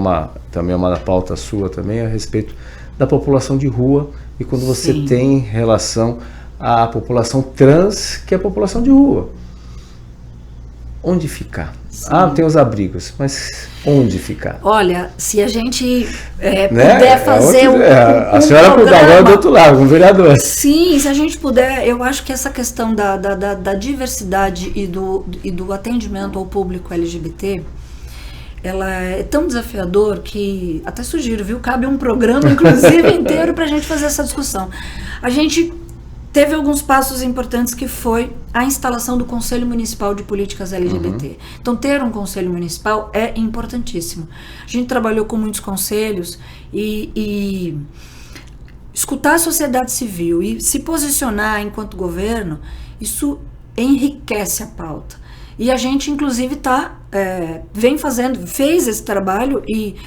também é uma pauta sua também, a respeito da população de rua, e quando você tem relação à população trans, que é a população de rua. Onde ficar? Tem os abrigos, mas onde ficar? Olha, se a gente puder fazer a senhora cuida agora do outro lado, com o vereador. Sim, se a gente puder, eu acho que essa questão da diversidade e do atendimento ao público LGBT, ela é tão desafiador que, até sugiro, viu? Cabe um programa, inclusive, inteiro para a gente fazer essa discussão. A gente teve alguns passos importantes, que foi a instalação do Conselho Municipal de Políticas LGBT. Então, ter um conselho municipal é importantíssimo. A gente trabalhou com muitos conselhos e escutar a sociedade civil e se posicionar enquanto governo, isso enriquece a pauta. E a gente, inclusive, fez esse trabalho e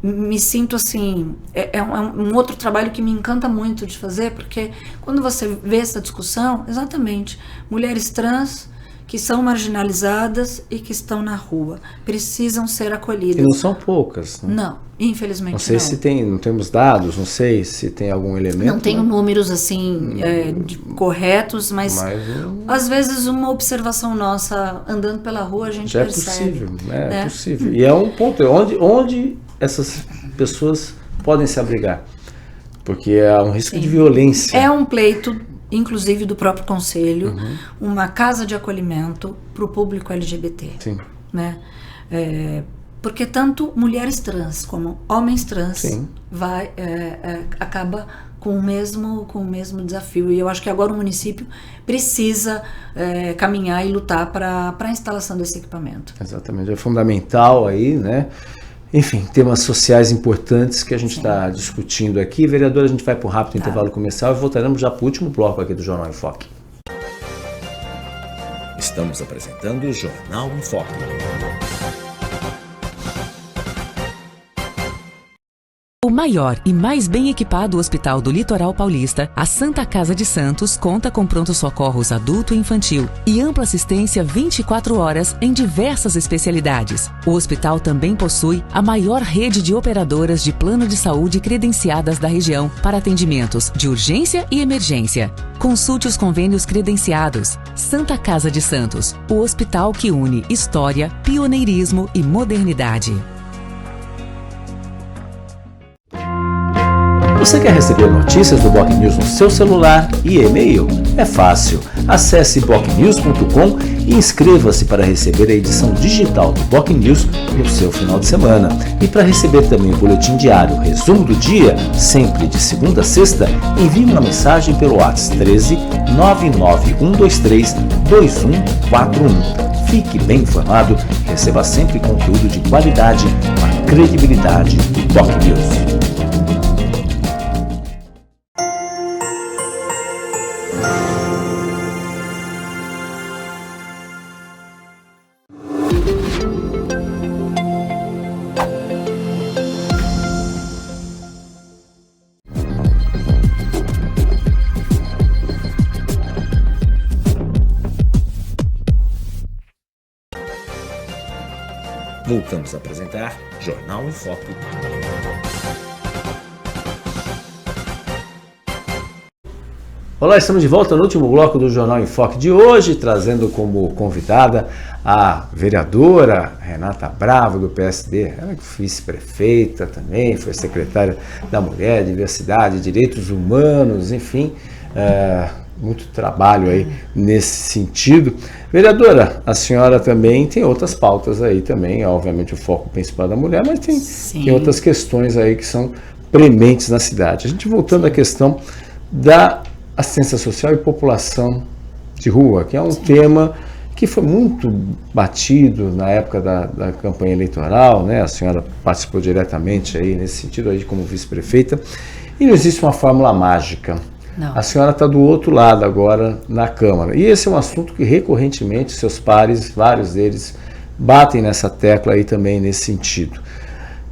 me sinto assim, é um outro trabalho que me encanta muito de fazer, porque quando você vê essa discussão, exatamente, mulheres trans que são marginalizadas e que estão na rua. Precisam ser acolhidas. E não são poucas. Né? Não, infelizmente não. Não sei se tem, não temos dados, não sei se tem algum elemento. Não tenho números assim corretos, mas às vezes uma observação nossa andando pela rua a gente já percebe. É possível. E é um ponto onde essas pessoas podem se abrigar, porque é um risco de violência. É um pleito, inclusive do próprio conselho, uma casa de acolhimento para o público LGBT. Sim. Né? Porque tanto mulheres trans como homens trans acaba com o mesmo desafio. E eu acho que agora o município precisa caminhar e lutar para a instalação desse equipamento. Exatamente, é fundamental aí, né? Enfim, temas sociais importantes que a gente está discutindo aqui. Vereadora, a gente vai para um rápido intervalo comercial e voltaremos já para o último bloco aqui do Jornal em Foque. Estamos apresentando o Jornal em Foque. O maior e mais bem equipado hospital do Litoral Paulista, a Santa Casa de Santos, conta com pronto-socorros adulto e infantil e ampla assistência 24 horas em diversas especialidades. O hospital também possui a maior rede de operadoras de plano de saúde credenciadas da região para atendimentos de urgência e emergência. Consulte os convênios credenciados. Santa Casa de Santos, o hospital que une história, pioneirismo e modernidade. Você quer receber notícias do Boc News no seu celular e e-mail? É fácil. Acesse bocnews.com e inscreva-se para receber a edição digital do Boc News no seu final de semana. E para receber também o boletim diário, resumo do dia, sempre de segunda a sexta, envie uma mensagem pelo WhatsApp 13 99123 2141. Fique bem informado e receba sempre conteúdo de qualidade com a credibilidade do Boc News. Voltamos a apresentar Jornal em Foque. Olá, estamos de volta no último bloco do Jornal em Foque de hoje, trazendo como convidada a vereadora Renata Bravo, do PSD. Ela que foi vice-prefeita também, foi secretária da Mulher, Diversidade, Direitos Humanos, enfim, muito trabalho aí nesse sentido. Vereadora, a senhora também tem outras pautas aí também, obviamente o foco principal da mulher, mas tem outras questões aí que são prementes na cidade. A gente voltando à questão da assistência social e população de rua, que é um tema que foi muito batido na época da campanha eleitoral, né? A senhora participou diretamente aí nesse sentido aí como vice-prefeita, e não existe uma fórmula mágica. Não. A senhora está do outro lado agora na Câmara. E esse é um assunto que recorrentemente seus pares, vários deles, batem nessa tecla aí também nesse sentido.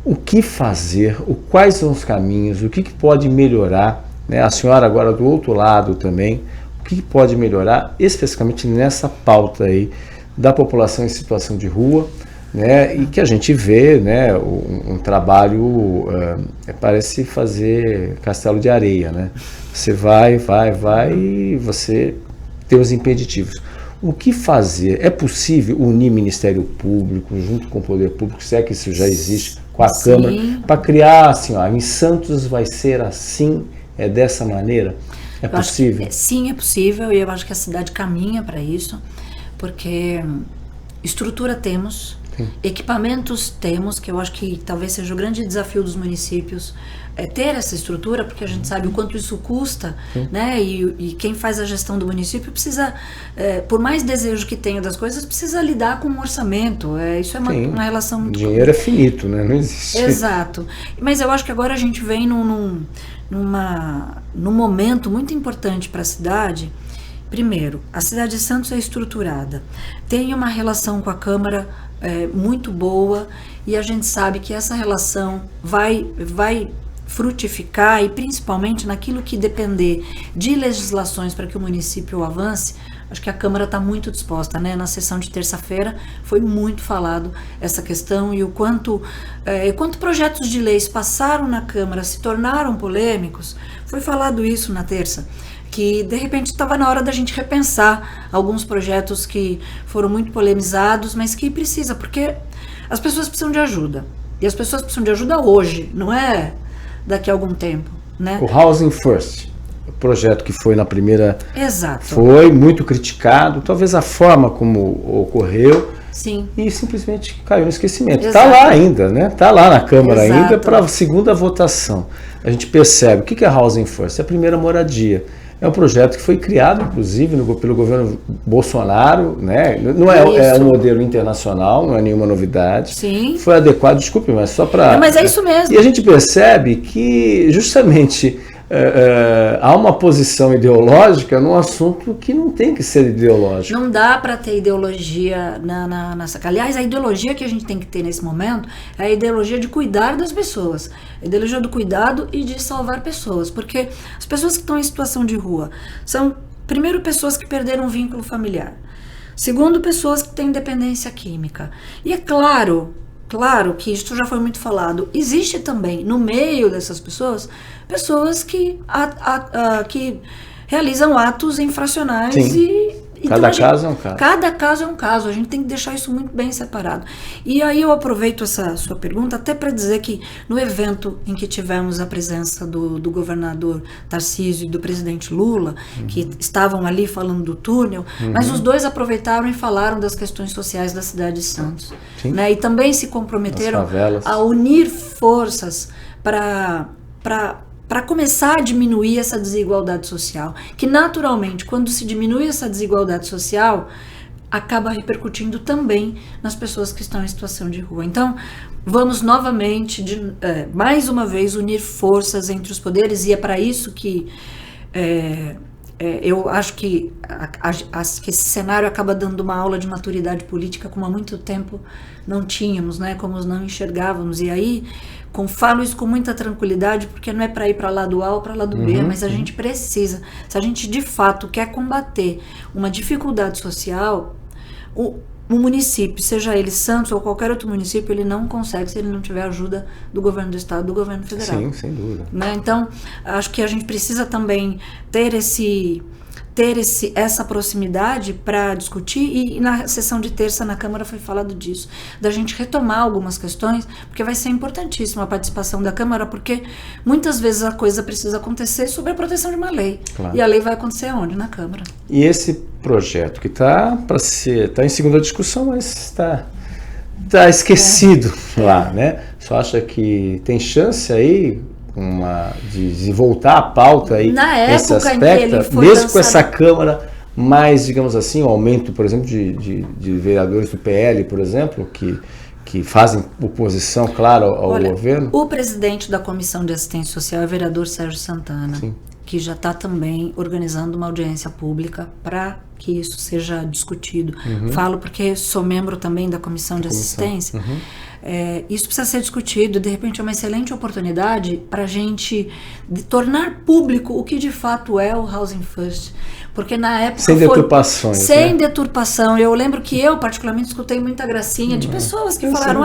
O que fazer? Quais são os caminhos? O que pode melhorar? Né? A senhora agora do outro lado também. O que pode melhorar especificamente nessa pauta aí da população em situação de rua? Né, e que a gente vê, né, um trabalho, parece fazer castelo de areia, né? Você vai e você tem os impeditivos. O que fazer? É possível unir Ministério Público junto com o Poder Público, se é que isso já existe, com a Câmara, para criar assim, ó, em Santos vai ser assim, é dessa maneira? É possível? Sim, é possível, e eu acho que a cidade caminha para isso, porque estrutura temos, equipamentos temos, que eu acho que talvez seja o grande desafio dos municípios, ter essa estrutura, porque a gente sabe o quanto isso custa, né? E quem faz a gestão do município precisa, por mais desejo que tenha das coisas, precisa lidar com um orçamento. Isso é uma relação muito... Dinheiro é finito, né? Não existe. Exato. Mas eu acho que agora a gente vem num momento muito importante para a cidade. Primeiro, a cidade de Santos é estruturada, tem uma relação com a Câmara muito boa, e a gente sabe que essa relação vai frutificar, e principalmente naquilo que depender de legislações para que o município avance, acho que a Câmara está muito disposta, né? Na sessão de terça-feira foi muito falado essa questão e o quanto projetos de leis passaram na Câmara, se tornaram polêmicos, foi falado isso na terça, que de repente estava na hora da gente repensar alguns projetos que foram muito polemizados, mas que precisa, porque as pessoas precisam de ajuda, e as pessoas precisam de ajuda hoje, não é daqui a algum tempo, né? O Housing First, o projeto que foi na primeira... Exato. Foi muito criticado, talvez a forma como ocorreu. Sim. E simplesmente caiu no esquecimento. Exato. Está lá ainda, né? Está lá na Câmara Exato. ainda para a segunda votação. A gente percebe, o que é Housing First? É a primeira moradia. É um projeto que foi criado, inclusive, pelo governo Bolsonaro, né? Não é um modelo internacional, não é nenhuma novidade. Sim. Foi adequado, desculpe, mas só para... Mas é isso mesmo. E a gente percebe que, justamente, há uma posição ideológica num assunto que não tem que ser ideológico. Não dá para ter ideologia nessa... Aliás, a ideologia que a gente tem que ter nesse momento é a ideologia de cuidar das pessoas. A ideologia do cuidado e de salvar pessoas. Porque as pessoas que estão em situação de rua são, primeiro, pessoas que perderam um vínculo familiar. Segundo, pessoas que têm dependência química. E é claro que isso já foi muito falado, existe também, no meio dessas pessoas que realizam atos infracionais. Sim. Cada caso é um caso. Cada caso é um caso, a gente tem que deixar isso muito bem separado. E aí eu aproveito essa sua pergunta até para dizer que no evento em que tivemos a presença do governador Tarcísio e do presidente Lula, que estavam ali falando do túnel, mas os dois aproveitaram e falaram das questões sociais da cidade de Santos. Né? E também se comprometeram a unir forças para começar a diminuir essa desigualdade social, que naturalmente, quando se diminui essa desigualdade social, acaba repercutindo também nas pessoas que estão em situação de rua. Então, vamos novamente, mais uma vez, unir forças entre os poderes, e é para isso que eu acho que esse cenário acaba dando uma aula de maturidade política como há muito tempo não tínhamos, né? Como não enxergávamos. E aí, falo isso com muita tranquilidade, porque não é para ir para lado A ou para lado B, mas a gente precisa. Se a gente de fato quer combater uma dificuldade social, o município, seja ele Santos ou qualquer outro município, ele não consegue se ele não tiver ajuda do governo do estado, do governo federal. Sim, sem dúvida. Né? Então, acho que a gente precisa também ter essa proximidade para discutir, e na sessão de terça na Câmara foi falado disso, da gente retomar algumas questões, porque vai ser importantíssima a participação da Câmara, porque muitas vezes a coisa precisa acontecer sob a proteção de uma lei. Claro. E a lei vai acontecer onde? Na Câmara. E esse projeto que está em segunda discussão, mas está esquecido lá, né? Só acha que tem chance aí de voltar à pauta aí nesse aspecto, mesmo com essa Câmara, mais, digamos assim, o aumento, por exemplo, de vereadores do PL, por exemplo, que fazem oposição, claro, ao governo? O presidente da Comissão de Assistência Social é o vereador Sérgio Santana. Sim. Que já está também organizando uma audiência pública para que isso seja discutido. Falo porque sou membro também da Comissão de Assistência. Isso precisa ser discutido, de repente é uma excelente oportunidade para a gente tornar público o que de fato é o Housing First. Porque na época sem deturpações. Sem deturpação. Eu lembro que eu, particularmente, escutei muita gracinha de pessoas que falaram...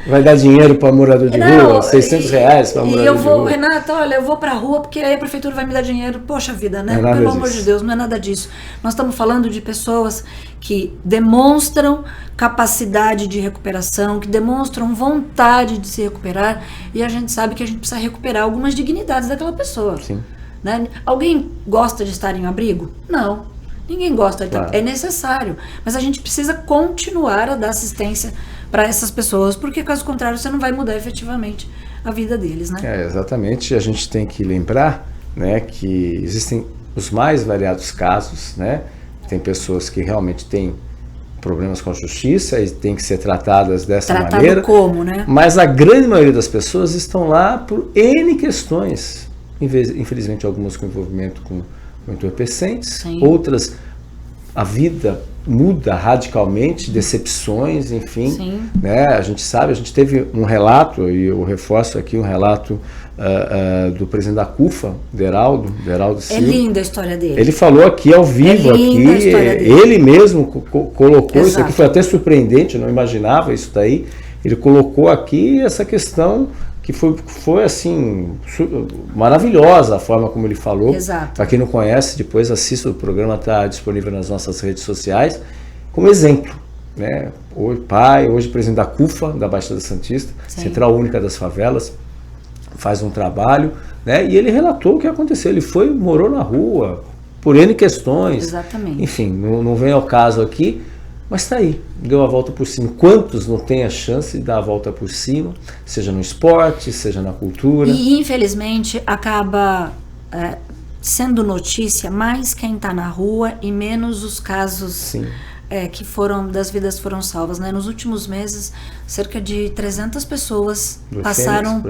vai dar dinheiro para morador de rua? R$600 para morador de rua? E eu vou, Renata, olha, eu vou para a rua porque aí a prefeitura vai me dar dinheiro. Poxa vida, né? Pelo amor de Deus, não é nada disso. Nós estamos falando de pessoas que demonstram capacidade de recuperação, que demonstram vontade de se recuperar, e a gente sabe que a gente precisa recuperar algumas dignidades daquela pessoa. Sim. Né? Alguém gosta de estar em abrigo? Não. Ninguém gosta. Claro. É necessário. Mas a gente precisa continuar a dar assistência para essas pessoas, porque caso contrário você não vai mudar efetivamente a vida deles, né? Exatamente. A gente tem que lembrar, né, que existem os mais variados casos, né? Tem pessoas que realmente têm problemas com a justiça e têm que ser tratadas dessa maneira. Como, né? Mas a grande maioria das pessoas estão lá por N questões. Infelizmente, algumas com envolvimento com entorpecentes, outras, a vida muda radicalmente, decepções, enfim. Sim. Né? A gente sabe, a gente teve um relato, e eu reforço aqui um relato do presidente da CUFA, Deraldo Silva. É linda a história dele. Ele falou aqui ao vivo, ele mesmo colocou, isso aqui foi até surpreendente, eu não imaginava isso daí. Ele colocou aqui essa questão que foi assim, maravilhosa a forma como ele falou. Para quem não conhece, depois assista, o programa está disponível nas nossas redes sociais, como exemplo. Né? Hoje presidente da CUFA, da Baixada Santista, Sim. Central Única das Favelas, faz um trabalho, né? E ele relatou o que aconteceu. Ele morou na rua, por N questões. Exatamente. Enfim, não vem ao caso aqui, mas está aí, deu a volta por cima. Quantos não têm a chance de dar a volta por cima, seja no esporte, seja na cultura? E infelizmente acaba sendo notícia mais quem está na rua e menos os casos Sim. Que das vidas foram salvas, né? Nos últimos meses, cerca de 300 pessoas passaram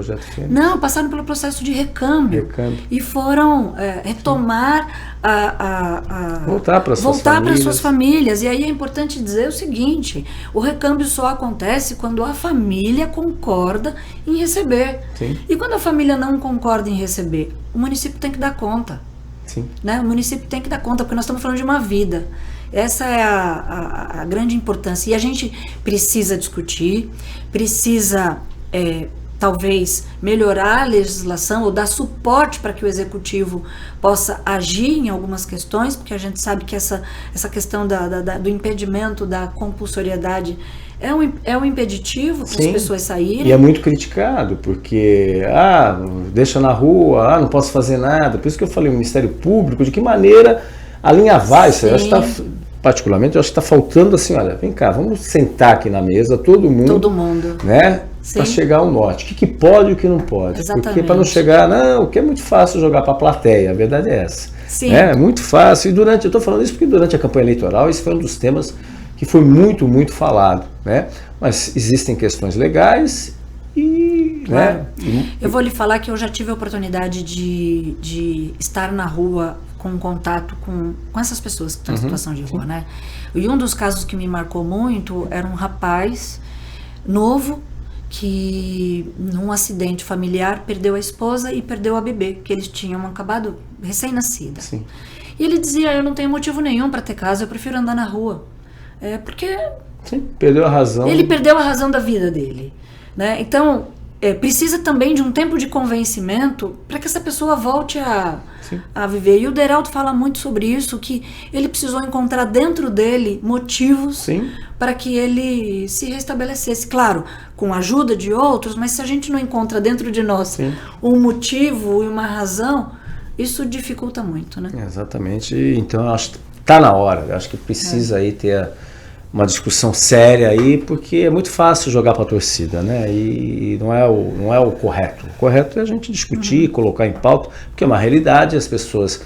pelo processo de recâmbio. E foram retomar voltar para suas famílias. E aí é importante dizer o seguinte: o recâmbio só acontece quando a família concorda em receber. Sim. E quando a família não concorda em receber, o município tem que dar conta. Sim. Né? O município tem que dar conta, porque nós estamos falando de uma vida. Essa é a grande importância. E a gente precisa discutir, precisa talvez melhorar a legislação ou dar suporte para que o executivo possa agir em algumas questões, porque a gente sabe que essa questão do impedimento da compulsoriedade é um impeditivo para as pessoas saírem. E é muito criticado, porque deixa na rua, não posso fazer nada. Por isso que eu falei, o Ministério Público, de que maneira alinhavar isso? Eu acho que particularmente, eu acho que está faltando assim, olha, vem cá, vamos sentar aqui na mesa, todo mundo. Né? Para chegar ao norte. O que pode e o que não pode. Exatamente. Porque para não chegar, o que é muito fácil jogar para a plateia, a verdade é essa. Sim. É muito fácil. E eu estou falando isso porque durante a campanha eleitoral, esse foi um dos temas que foi muito, muito falado. Né? Mas existem questões legais e... Claro. Né? Eu vou lhe falar que eu já tive a oportunidade de estar na rua com contato com essas pessoas que estão em situação de rua, né? E um dos casos que me marcou muito era um rapaz novo que, num acidente familiar, perdeu a esposa e perdeu a bebê, que eles tinham acabado recém-nascida. Sim. E ele dizia, eu não tenho motivo nenhum para ter casa, eu prefiro andar na rua. Porque... Sim, perdeu a razão. Ele perdeu a razão da vida dele. Né? Então, precisa também de um tempo de convencimento para que essa pessoa volte a viver. E o Deraldo fala muito sobre isso, que ele precisou encontrar dentro dele motivos para que ele se restabelecesse. Claro, com a ajuda de outros, mas se a gente não encontra dentro de nós um motivo e uma razão, isso dificulta muito, né? Exatamente. Então, eu acho que está na hora. Eu acho que precisa aí ter uma discussão séria aí, porque é muito fácil jogar para a torcida, né? E não é o correto. O correto é a gente discutir, colocar em pauta, porque é uma realidade, as pessoas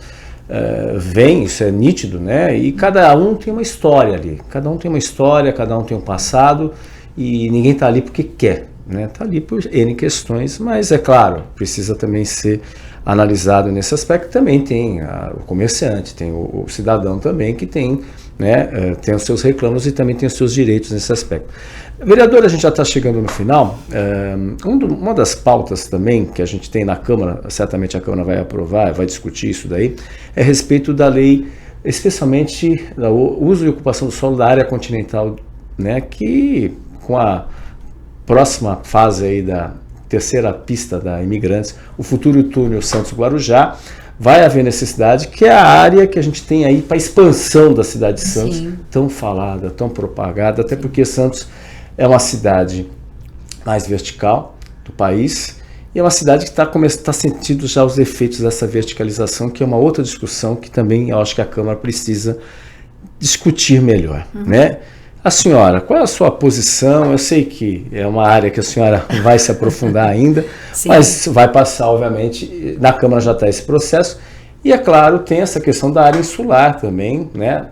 veem, isso é nítido, né? E cada um tem uma história ali. Cada um tem uma história, cada um tem um passado, e ninguém está ali porque quer, né? Está ali por N questões, mas é claro, precisa também ser analisado nesse aspecto. Também tem o comerciante, tem o cidadão também que tem... Né, tem os seus reclamos e também tem os seus direitos nesse aspecto. Vereador, a gente já está chegando no final. Uma das pautas também que a gente tem na Câmara, certamente a Câmara vai aprovar, vai discutir isso daí, é a respeito da lei, especialmente do uso e ocupação do solo da área continental, né, que com a próxima fase aí da terceira pista da Imigrantes, o futuro túnel Santos-Guarujá, vai haver necessidade, que é a área que a gente tem aí para a expansão da cidade de Santos, tão falada, tão propagada, até porque Santos é uma cidade mais vertical do país, e é uma cidade que está sentindo já os efeitos dessa verticalização, que é uma outra discussão que também eu acho que a Câmara precisa discutir melhor, né? A senhora, qual é a sua posição? Eu sei que é uma área que a senhora vai se aprofundar ainda, mas vai passar, obviamente, na Câmara já está esse processo, e é claro, tem essa questão da área insular também, né?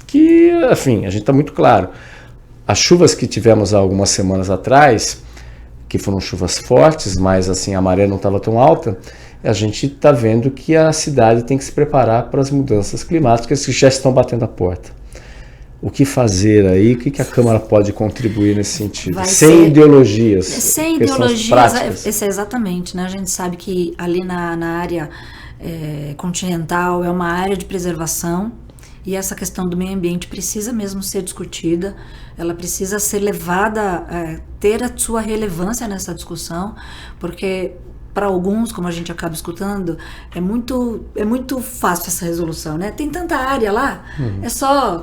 Que, enfim, a gente está muito claro. As chuvas que tivemos há algumas semanas atrás, que foram chuvas fortes, mas assim, a maré não estava tão alta, a gente está vendo que a cidade tem que se preparar para as mudanças climáticas que já estão batendo a porta. O que fazer aí? O que a Câmara pode contribuir nesse sentido? Sem ideologias. Sem ideologias, exatamente. Né? A gente sabe que ali na área continental é uma área de preservação, e essa questão do meio ambiente precisa mesmo ser discutida, ela precisa ser levada, ter a sua relevância nessa discussão, porque para alguns, como a gente acaba escutando, é muito fácil essa resolução, né? Tem tanta área lá, é só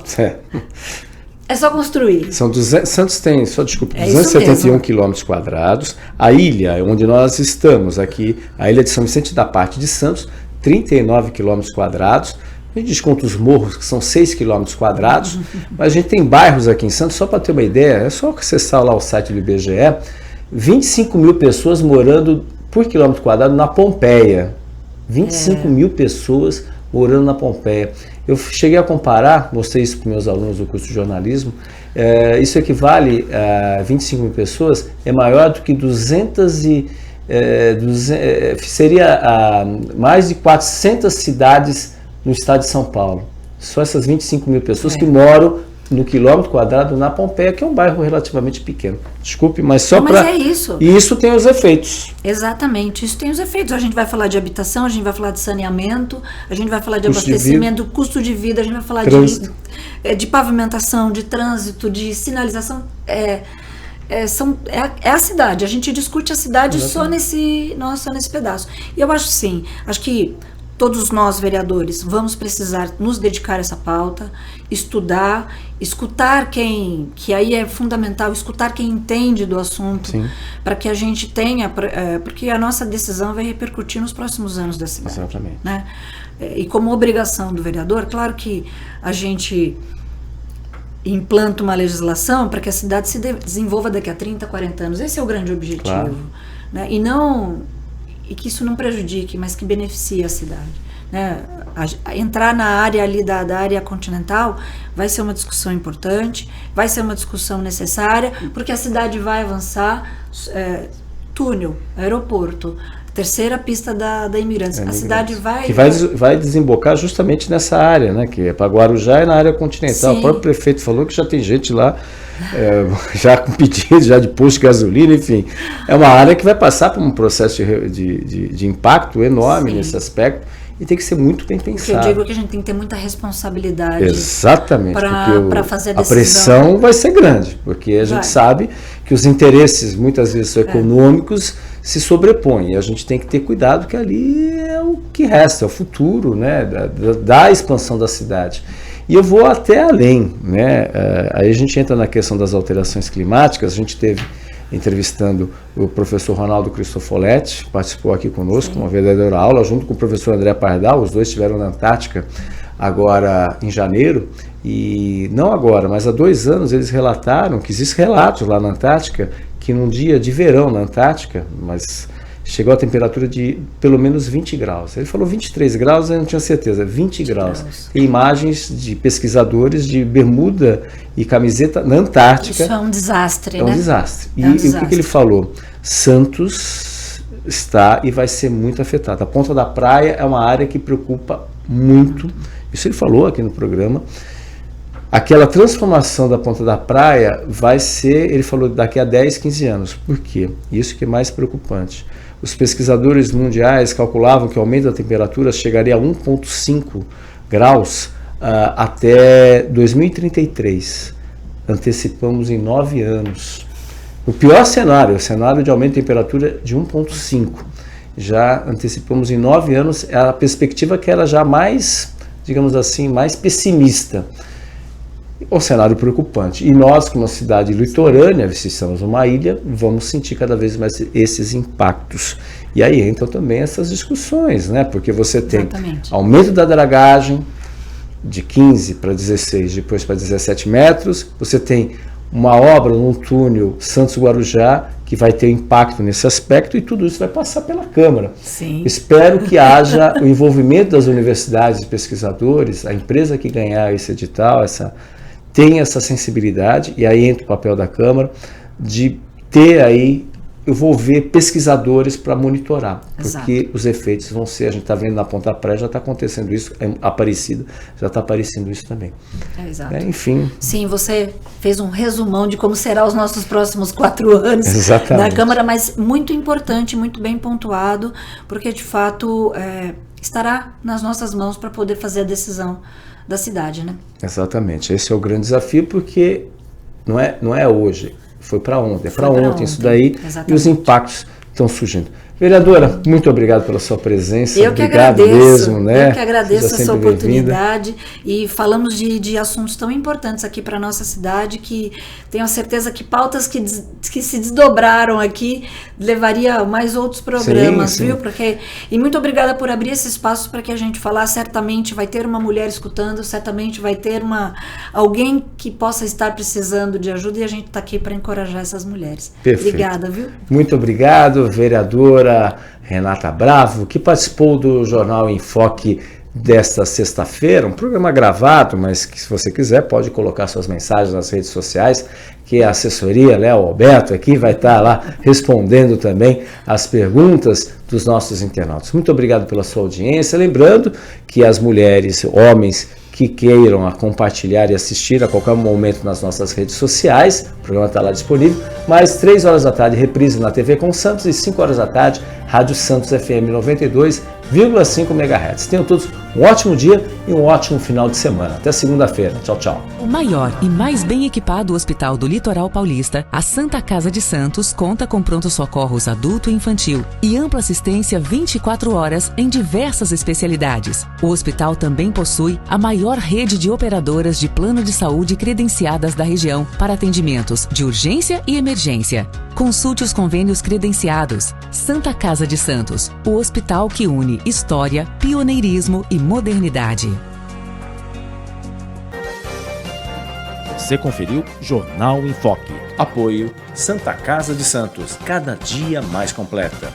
construir. Santos tem, 271 quilômetros quadrados. A ilha onde nós estamos aqui, a ilha de São Vicente da Parte de Santos, 39 quilômetros quadrados. A gente desconta os morros, que são 6 quilômetros quadrados, mas a gente tem bairros aqui em Santos, só para ter uma ideia, é só acessar lá o site do IBGE, 25 mil pessoas morando por quilômetro quadrado na Pompeia. 25 mil pessoas morando na Pompeia. Eu cheguei a comparar, mostrei isso para meus alunos do curso de jornalismo, isso equivale a 25 mil pessoas, é maior do que seria mais de 400 cidades no estado de São Paulo. Só essas 25 mil pessoas que moram no quilômetro quadrado na Pompeia, que é um bairro relativamente pequeno. Desculpe, mas só para... Mas é isso. E isso tem os efeitos. Exatamente, isso tem os efeitos. A gente vai falar de habitação, a gente vai falar de saneamento, a gente vai falar de abastecimento, custo de vida, a gente vai falar de pavimentação, de trânsito, de sinalização. É a cidade. A gente discute a cidade só nesse pedaço. E eu acho sim, acho que todos nós, vereadores, vamos precisar nos dedicar a essa pauta, estudar, escutar que aí é fundamental, escutar quem entende do assunto, para que a gente tenha, porque a nossa decisão vai repercutir nos próximos anos da cidade. Exatamente. Né? E como obrigação do vereador, claro que a gente implanta uma legislação para que a cidade se desenvolva daqui a 30, 40 anos. Esse é o grande objetivo. Claro. Né? E que isso não prejudique, mas que beneficie a cidade. Né? Entrar na área ali da área continental vai ser uma discussão importante, vai ser uma discussão necessária, porque a cidade vai avançar, túnel, aeroporto, terceira pista da Imigrantes. A cidade vai desembocar justamente nessa área, né? Que é para Guarujá e na área continental. Sim. O próprio prefeito falou que já tem gente lá já com pedido, já de posto de gasolina, enfim. É uma área que vai passar por um processo de impacto enorme nesse aspecto e tem que ser muito bem pensado. Porque eu digo que a gente tem que ter muita responsabilidade. Exatamente, para fazer a decisão. A pressão vai ser grande, porque a gente sabe que os interesses, muitas vezes econômicos, se sobrepõem. E a gente tem que ter cuidado, que ali é o que resta, é o futuro, né, da expansão da cidade. E eu vou até além, né? Aí a gente entra na questão das alterações climáticas. A gente teve entrevistando o professor Ronaldo Cristofoletti, que participou aqui conosco, uma verdadeira aula, junto com o professor André Pardal. Os dois estiveram na Antártica agora em janeiro, e não agora, mas há 2 anos eles relataram que existem relatos lá na Antártica que num dia de verão na Antártica, mas chegou a temperatura de pelo menos 20 graus. Ele falou 23 graus, eu não tinha certeza, 20 graus. Tem imagens de pesquisadores de bermuda e camiseta na Antártica. Isso é um desastre, né? É um desastre. E o que ele falou? Santos está e vai ser muito afetada. A Ponta da Praia é uma área que preocupa muito. Isso ele falou aqui no programa. Aquela transformação da Ponta da Praia vai ser, ele falou, daqui a 10, 15 anos. Por quê? Isso que é mais preocupante. Os pesquisadores mundiais calculavam que o aumento da temperatura chegaria a 1,5 graus até 2033. Antecipamos em 9 anos. O pior cenário, o cenário de aumento de temperatura de 1,5. Já antecipamos em 9 anos, a perspectiva que era já mais, digamos assim, mais pessimista. Um cenário preocupante. E nós, como uma cidade litorânea, se estamos numa ilha, vamos sentir cada vez mais esses impactos. E aí entram também essas discussões, né? Porque você tem aumento da dragagem de 15 para 16, depois para 17 metros, você tem uma obra num túnel Santos-Guarujá que vai ter impacto nesse aspecto, e tudo isso vai passar pela Câmara. Sim. Espero que haja o envolvimento das universidades e pesquisadores, a empresa que ganhar esse edital, tem essa sensibilidade, e aí entra o papel da Câmara, de ter aí eu vou ver pesquisadores para monitorar, Exato. porque os efeitos vão ser, a gente está vendo na Ponta Praia, já está acontecendo isso, Aparecida, já está aparecendo isso também. Exato. Enfim. Sim, você fez um resumão de como será os nossos próximos 4 anos Exatamente. na Câmara, mas muito importante, muito bem pontuado, porque de fato estará nas nossas mãos para poder fazer a decisão da cidade, né? Exatamente, esse é o grande desafio, porque não é hoje, foi para ontem, é para ontem isso daí. Exatamente. E os impactos estão surgindo. Vereadora, muito obrigado pela sua presença. Eu que obrigado agradeço, mesmo, né? eu que agradeço Seja essa sempre bem-vinda. oportunidade, e falamos de assuntos tão importantes aqui para a nossa cidade, que tenho a certeza que pautas que se desdobraram aqui levaria mais outros programas, Sim. viu? E muito obrigada por abrir esse espaço para que a gente falar. Certamente vai ter uma mulher escutando, certamente vai ter alguém que possa estar precisando de ajuda, e a gente está aqui para encorajar essas mulheres. Perfeito. Obrigada, viu? Muito obrigado, vereadora Renata Bravo, que participou do Jornal em Foque desta sexta-feira, um programa gravado, mas que, se você quiser, pode colocar suas mensagens nas redes sociais, que a assessoria, Léo Alberto, aqui vai estar lá respondendo também as perguntas dos nossos internautas. Muito obrigado pela sua audiência. Lembrando que as mulheres, homens que queiram compartilhar e assistir a qualquer momento nas nossas redes sociais, o programa está lá disponível, mas 3 horas da tarde, reprise na TV com Santos, e 5 horas da tarde, Rádio Santos FM 92,5 MHz. Tenham todos um ótimo dia e um ótimo final de semana. Até segunda-feira. Tchau, tchau. O maior e mais bem equipado hospital do Litoral Paulista, a Santa Casa de Santos, conta com pronto-socorros adulto e infantil e ampla assistência 24 horas em diversas especialidades. O hospital também possui a maior rede de operadoras de plano de saúde credenciadas da região para atendimentos de urgência e emergência. Consulte os convênios credenciados. Santa Casa de Santos, o hospital que une história, pioneirismo e modernidade. Você conferiu Jornal em Foque. Apoio Santa Casa de Santos, cada dia mais completa.